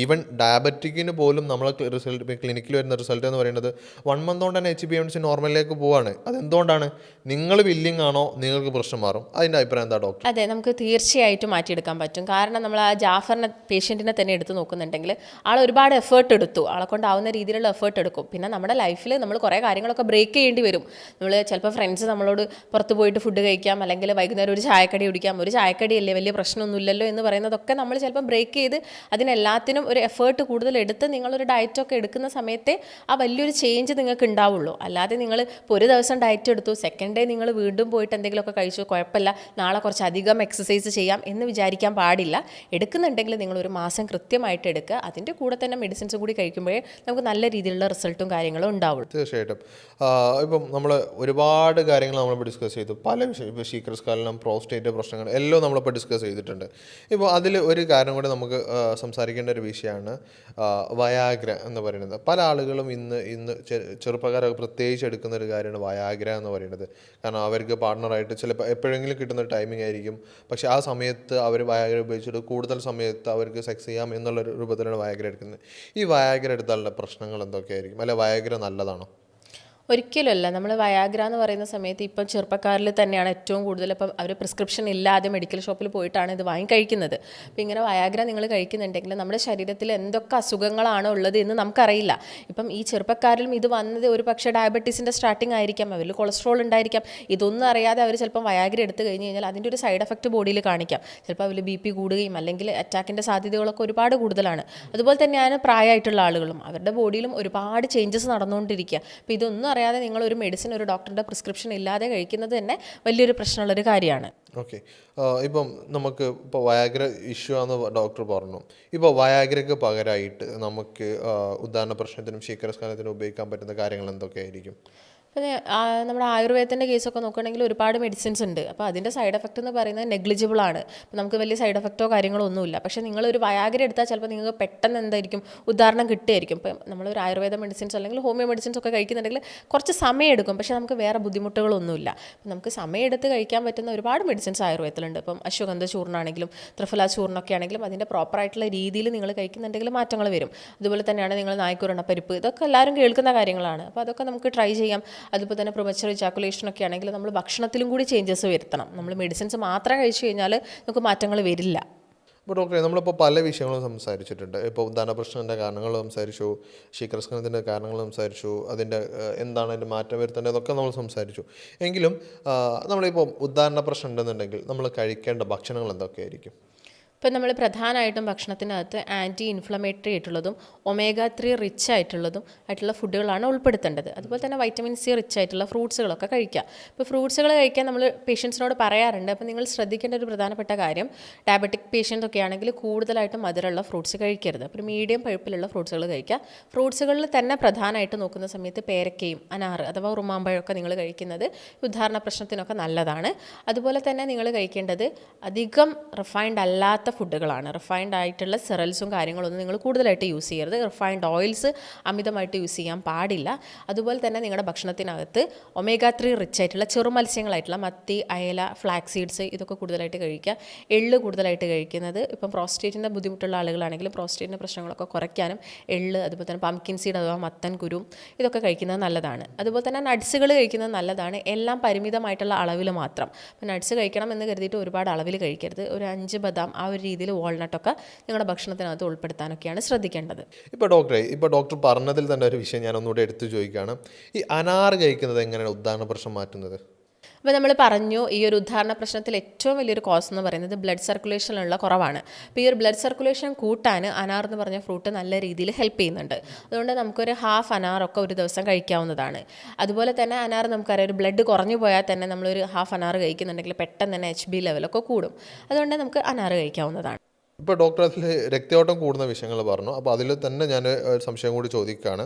ഈവൻ ഡയബറ്റിക്കിന് പോലും നമ്മളെ റിസൾട്ട് ക്ലിനിക്കിൽ വരുന്ന റിസൾട്ട് എന്ന് പറയുന്നത് 1 മന്ത് കൊണ്ട് തന്നെ HbA1c നോർമലിലേക്ക് പോവാണ്. അതെന്തുകൊണ്ടാണ്? നിങ്ങൾ വില്ലിങ് ആണോ, നിങ്ങൾക്ക് പ്രശ്നം മാറും. അതിൻ്റെ അഭിപ്രായം എന്താ ഡോക്ടർ? അതെ, നമുക്ക് തീർച്ചയായിട്ടും മാറ്റിയെടുക്കാൻ പറ്റും. കാരണം നമ്മൾ ആ ജാഫറിനെ പേഷ്യൻറ്റിനെ തന്നെ എടുത്ത് നോക്കുന്നുണ്ടെങ്കിൽ ആൾ ഒരുപാട് എഫേർട്ട് എടുത്തു, ആളെ കൊണ്ടാവുന്ന രീതിയിലുള്ള എഫേർട്ട് എടുക്കും. പിന്നെ നമ്മുടെ ലൈഫിൽ നമ്മൾ കുറേ കാര്യങ്ങളൊക്കെ ബ്രേക്ക് ചെയ്യേണ്ടി വരും. നമ്മൾ ചിലപ്പോൾ ഫ്രണ്ട്സ് നമ്മളോട് പുറത്ത് പോയിട്ട് ഫുഡ് കഴിക്കാം, അല്ലെങ്കിൽ വൈകുന്നേരം ഒരു ചായക്കടി കുടിക്കാം, ഒരു ചായക്കടിയല്ലേ വലിയ പ്രശ്നമൊന്നുമില്ലല്ലോ എന്ന് പറയുന്നതൊക്കെ നമ്മൾ ചിലപ്പോൾ ബ്രേക്ക് ചെയ്ത് അതിനെല്ലാത്തിനും ഒരു എഫേർട്ട് കൂടുതൽ എടുത്ത് നിങ്ങളൊരു ഡയറ്റൊക്കെ എടുക്കുന്ന സമയത്തെ ആ വലിയൊരു ചേഞ്ച് നിങ്ങൾക്ക് ഉണ്ടാവുള്ളൂ. അല്ലാതെ നിങ്ങൾ ഇപ്പോൾ ഒരു ദിവസം ഡയറ്റ് എടുത്തു, സെക്കൻഡ് ഡേ നിങ്ങൾ വീണ്ടും പോയിട്ട് എന്തെങ്കിലുമൊക്കെ കഴിച്ചു, കുഴപ്പമില്ല, നാളെ കുറച്ച് അധികം എക്സസൈസ് ചെയ്യാം എന്ന് വിചാരിക്കാൻ പാടില്ല. എടുക്കുന്നുണ്ടെങ്കിൽ നിങ്ങൾ ഒരു മാസം കൃത്യമായിട്ട് എടുക്കുക. അതിൻ്റെ കൂടെ തന്നെ മെഡിസിൻസ് കൂടി കഴിക്കുമ്പോഴേ നമുക്ക് നല്ല രീതിയിലുള്ള റിസൾട്ടും കാര്യങ്ങളും ഉണ്ടാവുള്ളൂ. തീർച്ചയായിട്ടും. ഇപ്പം നമ്മൾ ഒരുപാട് കാര്യങ്ങൾ നമ്മളിപ്പോൾ ഡിസ്കസ് ചെയ്തു. പല വിഷയം, ഇപ്പോൾ ശീഘ്രസ്ഖലനം, പ്രോസ്റ്റേറ്റ് പ്രശ്നങ്ങൾ എല്ലാം നമ്മളിപ്പോൾ ഡിസ്കസ് ചെയ്തിട്ടുണ്ട്. ഇപ്പോൾ അതിൽ ഒരു കാര്യം കൂടി നമുക്ക് സംസാരിക്കേണ്ട ഒരു വിഷയമാണ് വയാഗ്ര എന്ന് പറയുന്നത്. പല ആളുകളും ഇന്ന് ചെറുപ്പക്കാരൊക്കെ പ്രത്യേകിച്ച് എടുക്കുന്ന ഒരു കാര്യമാണ് വയാഗ്ര എന്ന് പറയുന്നത്. കാരണം അവർക്ക് പാർട്ണറായിട്ട് ചിലപ്പോൾ എപ്പോഴെങ്കിലും കിട്ടുന്ന ടൈമിംഗ് ആയിരിക്കും. പക്ഷേ ആ സമയത്ത് അവർ വയാഗ്ര ഉപയോഗിച്ചിട്ട് കൂടുതൽ സമയത്ത് അവർക്ക് സെക്സ് ചെയ്യാം എന്നുള്ളൊരു രൂപത്തിലാണ് വയാഗ്ര എടുക്കുന്നത്. ഈ വയാഗ്ര എടുത്താലുള്ള പ്രശ്നങ്ങൾ എന്തൊക്കെയായിരിക്കും? അല്ലെ വയാഗ്ര നല്ലതാണോ? ഒരിക്കലുമല്ല. നമ്മൾ വയാഗ്ര എന്ന് പറയുന്ന സമയത്ത് ഇപ്പം ചെറുപ്പക്കാരിൽ തന്നെയാണ് ഏറ്റവും കൂടുതൽ ഇപ്പം അവർ പ്രിസ്ക്രിപ്ഷൻ ഇല്ലാതെ മെഡിക്കൽ ഷോപ്പിൽ പോയിട്ടാണ് ഇത് വാങ്ങി കഴിക്കുന്നത്. അപ്പോൾ ഇങ്ങനെ വയാഗ്ര നിങ്ങൾ കഴിക്കുന്നുണ്ടെങ്കിൽ നമ്മുടെ ശരീരത്തിൽ എന്തൊക്കെ അസുഖങ്ങളാണ് ഉള്ളത് എന്ന് നമുക്കറിയില്ല. ഇപ്പം ഈ ചെറുപ്പക്കാരിലും ഇത് വന്നത് ഒരു പക്ഷേ ഡയബറ്റീസിൻ്റെ സ്റ്റാർട്ടിങ് ആയിരിക്കാം, അവരിൽ കൊളസ്ട്രോൾ ഉണ്ടായിരിക്കാം. ഇതൊന്നും അറിയാതെ അവർ ചിലപ്പം വയാഗ്ര എടുത്തു കഴിഞ്ഞ് കഴിഞ്ഞാൽ അതിൻ്റെ ഒരു സൈഡ് എഫക്റ്റ് ബോഡിയിൽ കാണിക്കാം. ചിലപ്പോൾ അവർ BP കൂടുകയും അല്ലെങ്കിൽ അറ്റാക്കിൻ്റെ സാധ്യതകളൊക്കെ ഒരുപാട് കൂടുതലാണ്. അതുപോലെ തന്നെയാണ് പ്രായമായിട്ടുള്ള ആളുകളും, അവരുടെ ബോഡിയിലും ഒരുപാട് ചേഞ്ചസ് നടന്നുകൊണ്ടിരിക്കുക. അപ്പോൾ ഇതൊന്നും അറിയാതെ നിങ്ങൾ ഒരു മെഡിസിൻ ഒരു ഡോക്ടറുടെ പ്രിസ്ക്രിപ്ഷൻ ഇല്ലാതെ കഴിക്കുന്നത് തന്നെ വലിയൊരു പ്രശ്നമുള്ളൊരു കാര്യമാണ്. ഓക്കെ. ഇപ്പം നമുക്ക് ഇപ്പോൾ വയാഗ്ര ഇഷ്യൂ ആണെന്ന് ഡോക്ടർ പറഞ്ഞു. ഇപ്പോൾ വയാഗ്രയ്ക്ക് പകരമായിട്ട് നമുക്ക് ഉദാഹരണ പ്രശ്നത്തിനും ശീഘ്രസ്ഖലനത്തിനും ഉപയോഗിക്കാൻ പറ്റുന്ന കാര്യങ്ങൾ എന്തൊക്കെയായിരിക്കും? പിന്നെ നമ്മുടെ ആയുർവേദത്തിൻ്റെ കേസൊക്കെ നോക്കുകയാണെങ്കിൽ ഒരുപാട് മെഡിസിൻസ് ഉണ്ട്. അപ്പോൾ അതിൻ്റെ സൈഡ് എഫക്റ്റ് എന്ന് പറയുന്നത് നെഗ്ലിജിബിൾ ആണ്. അപ്പോൾ നമുക്ക് വലിയ സൈഡ് എഫക്റ്റോ കാര്യങ്ങളോ ഒന്നുമില്ല. പക്ഷേ നിങ്ങളൊരു വയാഗ്ര എടുത്താൽ ചിലപ്പോൾ നിങ്ങൾക്ക് പെട്ടെന്ന് എന്തായിരിക്കും ഉദാഹരണം കിട്ടുമായിരിക്കും. ഇപ്പം നമ്മളൊരു ആയുർവേദ മെഡിസിൻസ് അല്ലെങ്കിൽ ഹോമിയോ മെഡിസിൻസ് ഒക്കെ കഴിക്കുന്നുണ്ടെങ്കിൽ കുറച്ച് സമയം എടുക്കും, പക്ഷേ നമുക്ക് വേറെ ബുദ്ധിമുട്ടുകളൊന്നുമില്ല. അപ്പം നമുക്ക് സമയം എടുത്ത് കഴിക്കാൻ പറ്റുന്ന ഒരുപാട് മെഡിസിൻസ് ആയുർവേദത്തിലുണ്ട്. ഇപ്പം അശ്വഗന്ധ ചൂർണ്ണമാണെങ്കിലും ത്രിഫല ചൂർണ്ണമൊക്കെ ആണെങ്കിലും അതിൻ്റെ പ്രോപ്പറായിട്ടുള്ള രീതിയിൽ നിങ്ങൾ കഴിക്കുന്നുണ്ടെങ്കിൽ മാറ്റങ്ങൾ വരും. അതുപോലെ തന്നെയാണ് നിങ്ങൾ നായ്ക്കുരണ പരിപ്പ്, ഇതൊക്കെ എല്ലാവരും കേൾക്കുന്ന കാര്യങ്ങളാണ്. അപ്പോൾ അതൊക്കെ നമുക്ക് ട്രൈ ചെയ്യാം. അതുപോലെ തന്നെ പ്രിമച്വർ ഇജാക്കുലേഷനൊക്കെ ആണെങ്കിൽ നമ്മൾ ഭക്ഷണത്തിലും കൂടി ചേഞ്ചസ് വരുത്തണം. നമ്മൾ മെഡിസിൻസ് മാത്രം കഴിച്ചു കഴിഞ്ഞാൽ നമുക്ക് മാറ്റങ്ങൾ വരില്ല. ഇപ്പോൾ ഡോക്ടറെ, നമ്മളിപ്പോൾ പല വിഷയങ്ങളും സംസാരിച്ചിട്ടുണ്ട്. ഇപ്പോൾ ഉദാഹരണ പ്രശ്നത്തിൻ്റെ കാരണങ്ങൾ സംസാരിച്ചു, ശീഘ്രസ്ഖലനത്തിൻ്റെ കാരണങ്ങൾ സംസാരിച്ചു, അതിൻ്റെ എന്താണ് അതിൻ്റെ മാറ്റം വരുത്തേണ്ടതൊക്കെ നമ്മൾ സംസാരിച്ചു. എങ്കിലും നമ്മളിപ്പോൾ ഉദാഹരണ പ്രശ്നം ഉണ്ടെന്നുണ്ടെങ്കിൽ നമ്മൾ കഴിക്കേണ്ട ഭക്ഷണങ്ങൾ എന്തൊക്കെയായിരിക്കും? ഇപ്പം നമ്മൾ പ്രധാനമായിട്ടും ഭക്ഷണത്തിനകത്ത് ആൻറ്റി ഇൻഫ്ലമേറ്ററി ആയിട്ടുള്ളതും ഒമേഗ 3 റിച്ച് ആയിട്ടുള്ള ഫുഡുകളാണ് ഉൾപ്പെടുത്തേണ്ടത്. അതുപോലെ തന്നെ വൈറ്റമിൻ C റിച്ച് ആയിട്ടുള്ള ഫ്രൂട്ട്സുകളൊക്കെ കഴിക്കുക. ഇപ്പോൾ ഫ്രൂട്ട്സുകൾ കഴിക്കാൻ നമ്മൾ പേഷ്യൻസിനോട് പറയാറുണ്ട്. അപ്പോൾ നിങ്ങൾ ശ്രദ്ധിക്കേണ്ട ഒരു പ്രധാനപ്പെട്ട കാര്യം, ഡയബറ്റിക് പേഷ്യൻ്റ് ഒക്കെ ആണെങ്കിൽ കൂടുതലായിട്ടും മധുരമുള്ള ഫ്രൂട്ട്സ് കഴിക്കരുത്. അപ്പോൾ മീഡിയം പഴുപ്പിലുള്ള ഫ്രൂട്ട്സുകൾ കഴിക്കുക. ഫ്രൂട്ട്സുകളിൽ തന്നെ പ്രധാനമായിട്ട് നോക്കുന്ന സമയത്ത് പേരക്കയും അനാറ് അഥവാ ഉറുമാമ്പഴമൊക്കെ നിങ്ങൾ കഴിക്കുന്നത് ഉദാഹരണ പ്രശ്നത്തിനൊക്കെ നല്ലതാണ്. അതുപോലെ തന്നെ നിങ്ങൾ കഴിക്കേണ്ടത് അധികം റിഫൈൻഡ് അല്ലാത്ത ഫുഡുകളാണ്. റിഫൈൻഡ് ആയിട്ടുള്ള സെറൽസും കാര്യങ്ങളൊന്നും നിങ്ങൾ കൂടുതലായിട്ട് യൂസ് ചെയ്യരുത്. റിഫൈൻഡ് ഓയിൽസ് അമിതമായിട്ട് യൂസ് ചെയ്യാൻ പാടില്ല. അതുപോലെ തന്നെ നിങ്ങളുടെ ഭക്ഷണത്തിനകത്ത് ഒമേഗ 3 റിച്ച് ആയിട്ടുള്ള ചെറുമത്സ്യങ്ങളായിട്ടുള്ള മത്തി, അയല, ഫ്ലാക്സ് സീഡ്സ് ഇതൊക്കെ കൂടുതലായിട്ട് കഴിക്കുക. എള്ള് കൂടുതലായിട്ട് കഴിക്കുന്നത്, ഇപ്പം പ്രോസ്റ്റേറ്റിൻ്റെ ബുദ്ധിമുട്ടുള്ള ആളുകളാണെങ്കിലും പ്രോസ്റ്റേറ്റിൻ്റെ പ്രശ്നങ്ങളൊക്കെ കുറയ്ക്കാനും എള്ള്, അതുപോലെ തന്നെ പംകിൻ സീഡ് അഥവാ മത്തൻ കുരു ഇതൊക്കെ കഴിക്കുന്നത് നല്ലതാണ്. അതുപോലെ തന്നെ നട്ട്സുകൾ കഴിക്കുന്നത് നല്ലതാണ്, എല്ലാം പരിമിതമായിട്ടുള്ള അളവിൽ മാത്രം. അപ്പം നട്ട്സ് കഴിക്കണം എന്ന് കരുതിയിട്ട് ഒരുപാട് അളവിൽ കഴിക്കരുത്. ഒരു 5 ബദാം ആ ഒരു രീതിയിൽ വാൾനട്ടൊക്കെ നിങ്ങളുടെ ഭക്ഷണത്തിനകത്ത് ഉൾപ്പെടുത്താനൊക്കെയാണ് ശ്രദ്ധിക്കേണ്ടത്. ഇപ്പോൾ ഡോക്ടർ പറഞ്ഞതിൽ തന്നെ ഒരു വിഷയം ഞാൻ ഒന്നുകൂടെ എടുത്തു ചോദിക്കുകയാണ്. ഈ അനാർ കഴിക്കുന്നത് എങ്ങനെയാണ് ഉദാഹരണ പ്രശ്നം മാറ്റുന്നത്? അപ്പോൾ നമ്മൾ പറഞ്ഞു, ഈ ഒരു ഉദാഹരണ പ്രശ്നത്തിൽ ഏറ്റവും വലിയൊരു കോസ് എന്ന് പറയുന്നത് ബ്ലഡ് സർക്കുലേഷനിലുള്ള കുറവാണ്. അപ്പോൾ ഈ ഒരു ബ്ലഡ് സർക്കുലേഷൻ കൂട്ടാൻ അനാർ എന്ന് പറഞ്ഞ ഫ്രൂട്ട് നല്ല രീതിയിൽ ഹെൽപ്പ് ചെയ്യുന്നുണ്ട്. അതുകൊണ്ട് നമുക്കൊരു ഹാഫ് അനാറൊക്കെ ഒരു ദിവസം കഴിക്കാവുന്നതാണ്. അതുപോലെ തന്നെ അനാർ നമുക്കറിയാം, ഒരു ബ്ലഡ് കുറഞ്ഞു പോയാൽ തന്നെ നമ്മളൊരു ഹാഫ് അനാർ കഴിക്കുന്നുണ്ടെങ്കിൽ പെട്ടെന്ന് തന്നെ HB ലെവലൊക്കെ കൂടും. അതുകൊണ്ട് നമുക്ക് അനാർ കഴിക്കാവുന്നതാണ്. ഇപ്പോൾ ഡോക്ടർ അതിൽ രക്തയോട്ടം കൂടുന്ന വിഷയങ്ങൾ പറഞ്ഞു. അപ്പോൾ അതിൽ തന്നെ ഞാൻ ഒരു സംശയം കൂടി ചോദിക്കുകയാണ്.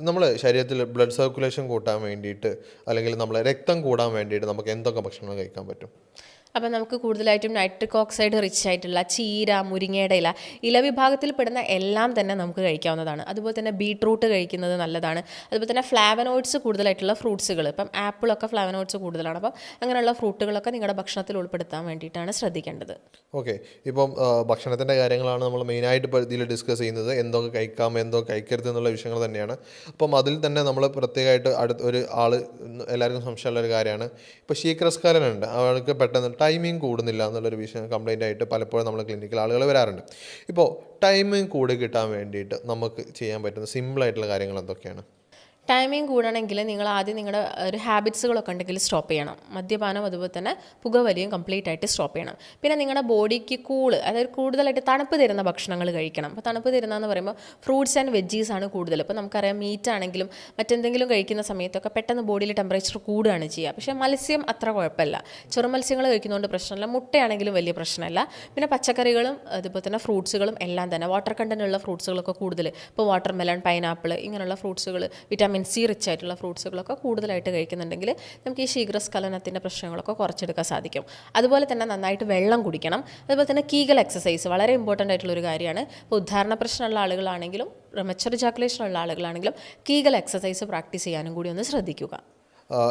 നമ്മൾ ശരീരത്തിൽ ബ്ലഡ് സർക്കുലേഷൻ കൂട്ടാൻ വേണ്ടിയിട്ട് അല്ലെങ്കിൽ നമ്മളെ രക്തം കൂടാൻ വേണ്ടിയിട്ട് നമുക്ക് എന്തൊക്കെ ഭക്ഷണങ്ങൾ കഴിക്കാൻ പറ്റും? അപ്പം നമുക്ക് കൂടുതലായിട്ടും നൈട്രിക് ഓക്സൈഡ് റിച്ച് ആയിട്ടുള്ള ചീര, മുരിങ്ങയുടെ ഇല വിഭാഗത്തിൽ പെടുന്ന എല്ലാം തന്നെ നമുക്ക് കഴിക്കാവുന്നതാണ്. അതുപോലെ തന്നെ ബീട്രൂട്ട് കഴിക്കുന്നത് നല്ലതാണ്. അതുപോലെ തന്നെ ഫ്ലാവനോയിഡ്സ് കൂടുതലായിട്ടുള്ള ഫ്രൂട്ട്സുകൾ, ഇപ്പം ആപ്പിളൊക്കെ ഫ്ലാവനോയിഡ്സ് കൂടുതലാണ്. അപ്പം അങ്ങനെയുള്ള ഫ്രൂട്ടുകളൊക്കെ നിങ്ങളുടെ ഭക്ഷണത്തിൽ ഉൾപ്പെടുത്താൻ വേണ്ടിയിട്ടാണ് ശ്രദ്ധിക്കേണ്ടത്. ഓക്കെ. ഇപ്പം ഭക്ഷണത്തിൻ്റെ കാര്യങ്ങളാണ് നമ്മൾ മെയിനായിട്ട് ഇപ്പോൾ ഇതിൽ ഡിസ്കസ് ചെയ്യുന്നത്. എന്തൊക്കെ കഴിക്കാം, എന്തൊക്കെ കഴിക്കരുത് എന്നുള്ള വിഷയങ്ങൾ തന്നെയാണ്. അപ്പം അതിൽ തന്നെ നമ്മൾ പ്രത്യേകമായിട്ട് ഒരു ആൾ എല്ലാവർക്കും സംശയമുള്ള ഒരു കാര്യമാണ്, ഇപ്പോൾ ശീഘ്രസ്ഖലനം ഉണ്ട്, അവർക്ക് പെട്ടെന്ന് ടൈമിങ് കൂടുന്നില്ല എന്നുള്ളൊരു വിഷയം കംപ്ലൈൻ്റ് ആയിട്ട് പലപ്പോഴും നമ്മൾ ക്ലിനിക്കിൽ ആളുകൾ വരാറുണ്ട്. ഇപ്പോൾ ടൈമിങ് കൂടി കിട്ടാൻ വേണ്ടിയിട്ട് നമുക്ക് ചെയ്യാൻ പറ്റുന്ന സിമ്പിളായിട്ടുള്ള കാര്യങ്ങൾ എന്തൊക്കെയാണ്? ടൈമിംഗ് കൂടണമെങ്കിൽ നിങ്ങൾ ആദ്യം നിങ്ങളുടെ ഒരു ഹാബിറ്റ്സുകളൊക്കെ ഉണ്ടെങ്കിൽ സ്റ്റോപ്പ് ചെയ്യണം. മദ്യപാനം അതുപോലെ തന്നെ പുകവലിയും കംപ്ലീറ്റ് ആയിട്ട് സ്റ്റോപ്പ് ചെയ്യണം. പിന്നെ നിങ്ങളുടെ ബോഡിക്ക് അതായത് കൂടുതലായിട്ട് തണുപ്പ് തരുന്ന ഭക്ഷണങ്ങൾ കഴിക്കണം. അപ്പോൾ തണുപ്പ് തരുന്നതെന്ന് പറയുമ്പോൾ ഫ്രൂട്ട്സ് ആൻഡ് വെജീസ് ആണ് കൂടുതൽ. ഇപ്പോൾ നമുക്കറിയാം മീറ്റ് ആണെങ്കിലും മറ്റെന്തെങ്കിലും കഴിക്കുന്ന സമയത്തൊക്കെ പെട്ടെന്ന് ബോഡിയിൽ ടെമ്പറേച്ചർ കൂടുകയാണ് ചെയ്യുക. പക്ഷേ മത്സ്യം അത്ര കുഴപ്പമില്ല, ചെറുമത്സ്യങ്ങൾ കഴിക്കുന്നതുകൊണ്ട് പ്രശ്നമില്ല. മുട്ടയാണെങ്കിലും വലിയ പ്രശ്നമില്ല. പിന്നെ പച്ചക്കറികളും അതുപോലെ തന്നെ ഫ്രൂട്ട്സുകളും എല്ലാം തന്നെ വാട്ടർ കണ്ടൻറ്റുള്ള ഫ്രൂട്ട്സുകളൊക്കെ കൂടുതൽ, ഇപ്പോൾ വാട്ടർ മെലൺ, പൈനാപ്പിൾ ഇങ്ങനെയുള്ള ഫ്രൂട്ട്സുകൾ, വിറ്റാമിൻ C റിച്ച് ആയിട്ടുള്ള ഫ്രൂട്ട്സുകളൊക്കെ കൂടുതലായിട്ട് കഴിക്കുന്നുണ്ടെങ്കിൽ നമുക്ക് ഈ ശീഘ്രസ്ഖലനത്തിൻ്റെ പ്രശ്നങ്ങളൊക്കെ കുറച്ചെടുക്കാൻ സാധിക്കും. അതുപോലെ തന്നെ നന്നായിട്ട് വെള്ളം കുടിക്കണം. അതുപോലെ തന്നെ കീഗൽ എക്സസൈസ് വളരെ ഇമ്പോർട്ടൻ്റ് ആയിട്ടുള്ളൊരു കാര്യമാണ്. ഇപ്പോൾ ഉദാഹരണ പ്രശ്നമുള്ള ആളുകളാണെങ്കിലും പ്രിമച്വർ ഇജാക്കുലേഷൻ ഉള്ള ആളുകളാണെങ്കിലും കീഗൽ എക്സസൈസ് പ്രാക്ടീസ് ചെയ്യാനും കൂടി ഒന്ന് ശ്രദ്ധിക്കുക.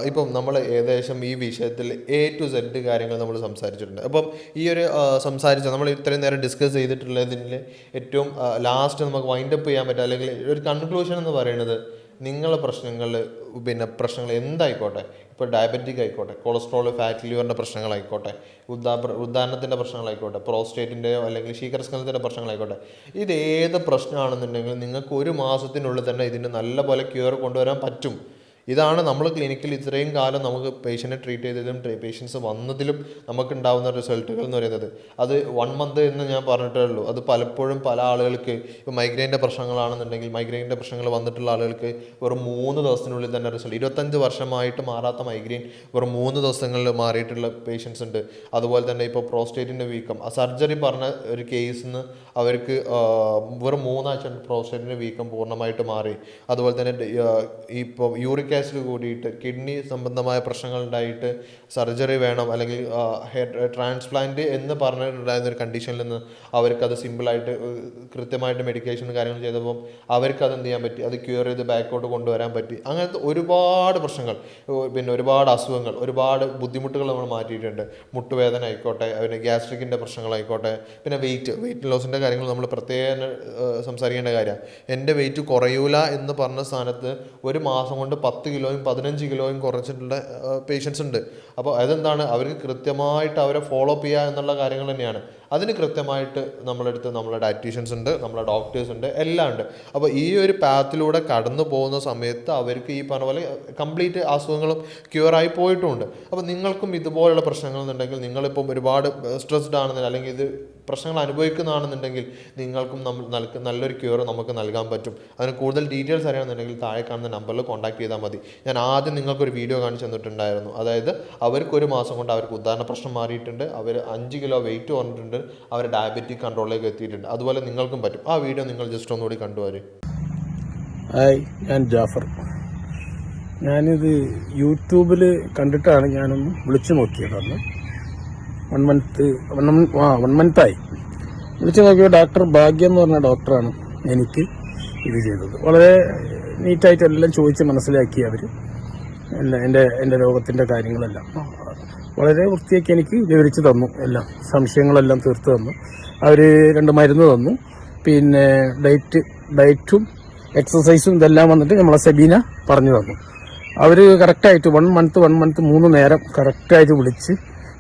ഇപ്പം നമ്മൾ ഏകദേശം ഈ വിഷയത്തിൽ A to Z കാര്യങ്ങൾ നമ്മൾ സംസാരിച്ചിട്ടുണ്ട്. അപ്പം ഈ ഒരു നമ്മൾ ഇത്രയും നേരം ഡിസ്കസ് ചെയ്തിട്ടുള്ളതിൽ ഏറ്റവും ലാസ്റ്റ് നമുക്ക് വൈൻഡപ്പ് ചെയ്യാൻ പറ്റുക അല്ലെങ്കിൽ ഒരു കൺക്ലൂഷൻ എന്ന് പറയുന്നത് നിങ്ങളെ പ്രശ്നങ്ങൾ പിന്നെ പ്രശ്നങ്ങൾ എന്തായിക്കോട്ടെ, ഇപ്പോൾ ഡയബറ്റിക് ആയിക്കോട്ടെ, കൊളസ്ട്രോൾ, ഫാറ്റ് ലിവറിൻ്റെ പ്രശ്നങ്ങളായിക്കോട്ടെ, ഉദാഹരണത്തിൻ്റെ പ്രശ്നങ്ങളായിക്കോട്ടെ, പ്രോസ്റ്റേറ്റിൻ്റെയോ അല്ലെങ്കിൽ ശീഘ്രസ്ഖലനത്തിൻ്റെ പ്രശ്നങ്ങളായിക്കോട്ടെ, ഇത് ഏത് പ്രശ്നമാണെന്നുണ്ടെങ്കിൽ നിങ്ങൾക്ക് 1 മാസത്തിനുള്ളിൽ തന്നെ ഇതിന് നല്ല പോലെ ക്യൂർ കൊണ്ടുവരാൻ പറ്റും. ഇതാണ് നമ്മൾ ക്ലിനിക്കിൽ ഇത്രയും കാലം നമുക്ക് പേഷ്യൻറ്റിനെ ട്രീറ്റ് ചെയ്തതിലും പേഷ്യൻസ് വന്നതിലും നമുക്കുണ്ടാകുന്ന റിസൾട്ടുകൾ എന്ന് പറയുന്നത്. അത് 1 മന്ത് എന്ന് ഞാൻ പറഞ്ഞിട്ടേ ഉള്ളൂ. അത് പലപ്പോഴും പല ആളുകൾക്ക് ഇപ്പോൾ മൈഗ്രെയിൻ്റെ പ്രശ്നങ്ങളാണെന്നുണ്ടെങ്കിൽ മൈഗ്രെയിൻ്റെ പ്രശ്നങ്ങൾ വന്നിട്ടുള്ള ആളുകൾക്ക് വെറും 3 ദിവസത്തിനുള്ളിൽ തന്നെ റിസൾട്ട്. 25 വർഷമായിട്ട് മാറാത്ത മൈഗ്രെയിൻ വെറും 3 ദിവസങ്ങളിൽ മാറിയിട്ടുള്ള പേഷ്യൻസ് ഉണ്ട്. അതുപോലെ തന്നെ ഇപ്പോൾ പ്രോസ്റ്റേറ്റിൻ്റെ വീക്കം, ആ സർജറി പറഞ്ഞ ഒരു കേസിൽ നിന്ന് അവർക്ക് വെറും 3 ആഴ്ച പ്രോസ്റ്റേറ്റിൻ്റെ വീക്കം പൂർണ്ണമായിട്ട് മാറി. അതുപോലെ തന്നെ ഇപ്പോൾ യൂറിക് ആസിഡ് കൂടിയിട്ട് കിഡ്നി സംബന്ധമായ പ്രശ്നങ്ങൾ ഉണ്ടായിട്ട് സർജറി വേണം അല്ലെങ്കിൽ ട്രാൻസ്പ്ലാന്റ് എന്ന് പറഞ്ഞിട്ടുണ്ടായിരുന്ന ഒരു കണ്ടീഷനിൽ നിന്ന് അവർക്കത് സിമ്പിളായിട്ട് കൃത്യമായിട്ട് മെഡിക്കേഷൻ കാര്യങ്ങൾ ചെയ്തപ്പോൾ അവർക്കത് എന്ത് ചെയ്യാൻ പറ്റി, അത് ക്യൂർ ചെയ്ത് ബാക്കോട്ട് കൊണ്ടുവരാൻ പറ്റി. അങ്ങനത്തെ ഒരുപാട് പ്രശ്നങ്ങൾ, പിന്നെ ഒരുപാട് അസുഖങ്ങൾ, ഒരുപാട് ബുദ്ധിമുട്ടുകൾ നമ്മൾ മാറ്റിയിട്ടുണ്ട്. മുട്ടുവേദന ആയിക്കോട്ടെ, പിന്നെ ഗ്യാസ്ട്രിക്കിൻ്റെ പ്രശ്നങ്ങളായിക്കോട്ടെ, പിന്നെ വെയിറ്റ് ലോസിൻ്റെ കാര്യങ്ങൾ നമ്മൾ പ്രത്യേകം സംസാരിക്കേണ്ട കാര്യമാണ്. എൻ്റെ വെയിറ്റ് കുറയൂല എന്ന് പറഞ്ഞ സ്ഥാനത്ത് 1 മാസം കൊണ്ട് 10 കിലോയും 15 കിലോയും കുറച്ചിട്ടുള്ള പേഷ്യൻസ് ഉണ്ട്. അപ്പോൾ അതെന്താണ്, അവർക്ക് കൃത്യമായിട്ട് അവരെ ഫോളോ അപ്പ് ചെയ്യുക എന്നുള്ള കാര്യങ്ങൾ തന്നെയാണ്. അതിന് കൃത്യമായിട്ട് നമ്മളെടുത്ത് നമ്മളെ ഡയറ്റീഷ്യൻസ് ഉണ്ട്, നമ്മളെ ഡോക്ടേഴ്സ് ഉണ്ട്, എല്ലാം ഉണ്ട്. അപ്പോൾ ഈ ഒരു പാത്തിലൂടെ കടന്നു പോകുന്ന സമയത്ത് അവർക്ക് ഈ പറഞ്ഞ പോലെ കംപ്ലീറ്റ് അസുഖങ്ങളും ക്യൂറായി പോയിട്ടുമുണ്ട്. അപ്പോൾ നിങ്ങൾക്കും ഇതുപോലുള്ള പ്രശ്നങ്ങളെന്നുണ്ടെങ്കിൽ, നിങ്ങളിപ്പം ഒരുപാട് സ്ട്രെസ്ഡ് ആണെന്നുണ്ടെങ്കിൽ അല്ലെങ്കിൽ ഇത് പ്രശ്നങ്ങൾ അനുഭവിക്കുന്നതാണെന്നുണ്ടെങ്കിൽ നിങ്ങൾക്കും നല്ലൊരു ക്യൂർ നമുക്ക് നൽകാൻ പറ്റും. അതിന് കൂടുതൽ ഡീറ്റെയിൽസ് അറിയണമെന്നുണ്ടെങ്കിൽ താഴെ കാണുന്ന നമ്പറിൽ കോൺടാക്ട് ചെയ്താൽ മതി. ഞാൻ ആദ്യം നിങ്ങൾക്കൊരു വീഡിയോ കാണിച്ചു തന്നിട്ടുണ്ടായിരുന്നു. അതായത് അവർക്ക് 1 മാസം കൊണ്ട് അവർക്ക് ഉദാഹരണ പ്രശ്നം മാറിയിട്ടുണ്ട്, അവർ 5 കിലോ വെയിറ്റ് കുറഞ്ഞിട്ടുണ്ട്, അവർ ഡയബറ്റിക് കൺട്രോളിലേക്ക് എത്തിയിട്ടുണ്ട്. അതുപോലെ നിങ്ങൾക്കും പറ്റും. ആ വീഡിയോ നിങ്ങൾ ജസ്റ്റ് ഒന്നുകൂടി കണ്ടുവരും. ഹായ്, ഞാൻ ജാഫർ. ഞാനിത് യൂട്യൂബിൽ കണ്ടിട്ടാണ് ഞാനൊന്ന് വിളിച്ചു നോക്കിയത്. അന്ന് 1 മന്തായി വിളിച്ചു നോക്കിയപ്പോൾ ഡോക്ടർ ഭാഗ്യം എന്ന് പറഞ്ഞ ഡോക്ടറാണ് എനിക്ക് ഇത് ചെയ്തത്. വളരെ നീറ്റായിട്ട് എല്ലാം ചോദിച്ച് മനസ്സിലാക്കി അവർ എൻ്റെ രോഗത്തിൻ്റെ കാര്യങ്ങളെല്ലാം വളരെ വൃത്തിയാക്കി എനിക്ക് വിവരിച്ച് തന്നു. എല്ലാം സംശയങ്ങളെല്ലാം തീർത്ത് തന്നു. അവർ 2 മരുന്ന് തന്നു. പിന്നെ ഡയറ്റും എക്സസൈസും ഇതെല്ലാം വന്നിട്ട് നമ്മളെ സെബീന പറഞ്ഞു തന്നു. അവർ കറക്റ്റായിട്ട് 1 മന്ത് 3 നേരം കറക്റ്റായിട്ട് വിളിച്ച്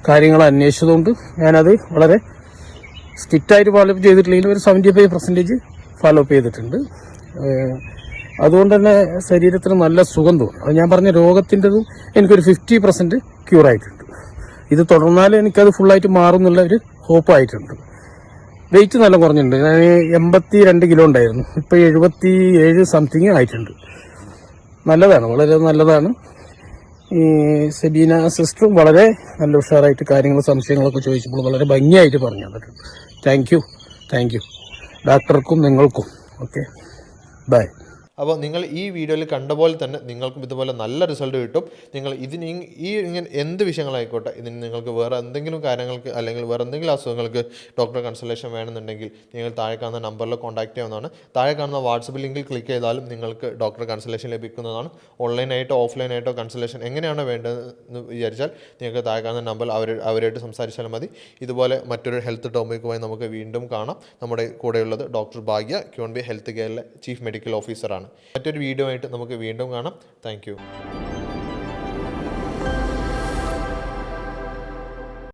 കാര്യങ്ങൾ അന്വേഷിച്ചതുകൊണ്ട് ഞാനത് വളരെ സ്ട്രിക്റ്റായിട്ട് ഫോളോ അപ്പ് ചെയ്തിട്ടില്ലെങ്കിൽ ഒരു 75% ഫോളോ അപ്പ് ചെയ്തിട്ടുണ്ട്. അതുകൊണ്ട് തന്നെ ശരീരത്തിന് നല്ല സുഖം തോന്നും. അത് ഞാൻ പറഞ്ഞ രോഗത്തിൻ്റെതും എനിക്കൊരു 50% ക്യൂറായിട്ടുണ്ട്. ഇത് തുടർന്നാലും എനിക്കത് ഫുള്ളായിട്ട് മാറും എന്നുള്ള ഒരു ഹോപ്പായിട്ടുണ്ട്. വെയിറ്റ് നല്ല കുറഞ്ഞിട്ടുണ്ട്. ഞാൻ 82 കിലോ ഉണ്ടായിരുന്നു, ഇപ്പോൾ 77 സംതിങ് ആയിട്ടുണ്ട്. നല്ലതാണ്, വളരെ നല്ലതാണ്. ഈ സെബീന സിസ്റ്ററും വളരെ നല്ല ഉഷാറായിട്ട് കാര്യങ്ങളും സംശയങ്ങളൊക്കെ ചോദിച്ചപ്പോൾ വളരെ ഭംഗിയായിട്ട് പറഞ്ഞു തന്നിട്ടുണ്ട്. താങ്ക് യു ഡോക്ടർക്കും നിങ്ങൾക്കും. Okay, bye. അപ്പോൾ നിങ്ങൾ ഈ വീഡിയോയിൽ കണ്ട പോലെ തന്നെ നിങ്ങൾക്കും ഇതുപോലെ നല്ല റിസൾട്ട് കിട്ടും. നിങ്ങൾ ഇതിന് ഇങ്ങനെ എന്ത് വിഷയങ്ങളായിക്കോട്ടെ, ഇതിന് നിങ്ങൾക്ക് വേറെ എന്തെങ്കിലും കാര്യങ്ങൾക്ക് അല്ലെങ്കിൽ വേറെ എന്തെങ്കിലും അസുഖങ്ങൾക്ക് ഡോക്ടറെ കൺസൾട്ടേഷൻ വേണമെന്നുണ്ടെങ്കിൽ നിങ്ങൾ താഴെ കാണുന്ന നമ്പറിൽ കോൺടാക്ട് ചെയ്യാവുന്നതാണ്. താഴെ കാണുന്ന വാട്സപ്പ് ലിങ്കിൽ ക്ലിക്ക് ചെയ്താലും നിങ്ങൾക്ക് ഡോക്ടറെ കൺസൾട്ടേഷൻ ലഭിക്കുന്നതാണ്. ഓൺലൈനായിട്ടോ ഓഫ്ലൈനായിട്ടോ കൺസൾട്ടേഷൻ എങ്ങനെയാണ് വേണ്ടതെന്ന് വിചാരിച്ചാൽ നിങ്ങൾക്ക് താഴെ കാണുന്ന നമ്പർ അവരായിട്ട് സംസാരിച്ചാൽ മതി. ഇതുപോലെ മറ്റൊരു ഹെൽത്ത് ടോപ്പിക്കുമായി നമുക്ക് വീണ്ടും കാണാം. നമ്മുടെ കൂടെയുള്ളത് ഡോക്ടർ ഭാഗ്യ, ക്യൂൺബി ഹെൽത്ത് കെയറിലെ ചീഫ് മെഡിക്കൽ ഓഫീസറാണ്. മറ്റൊരു വീഡിയോ ആയിട്ട് നമുക്ക് വീണ്ടും കാണാം. Thank you.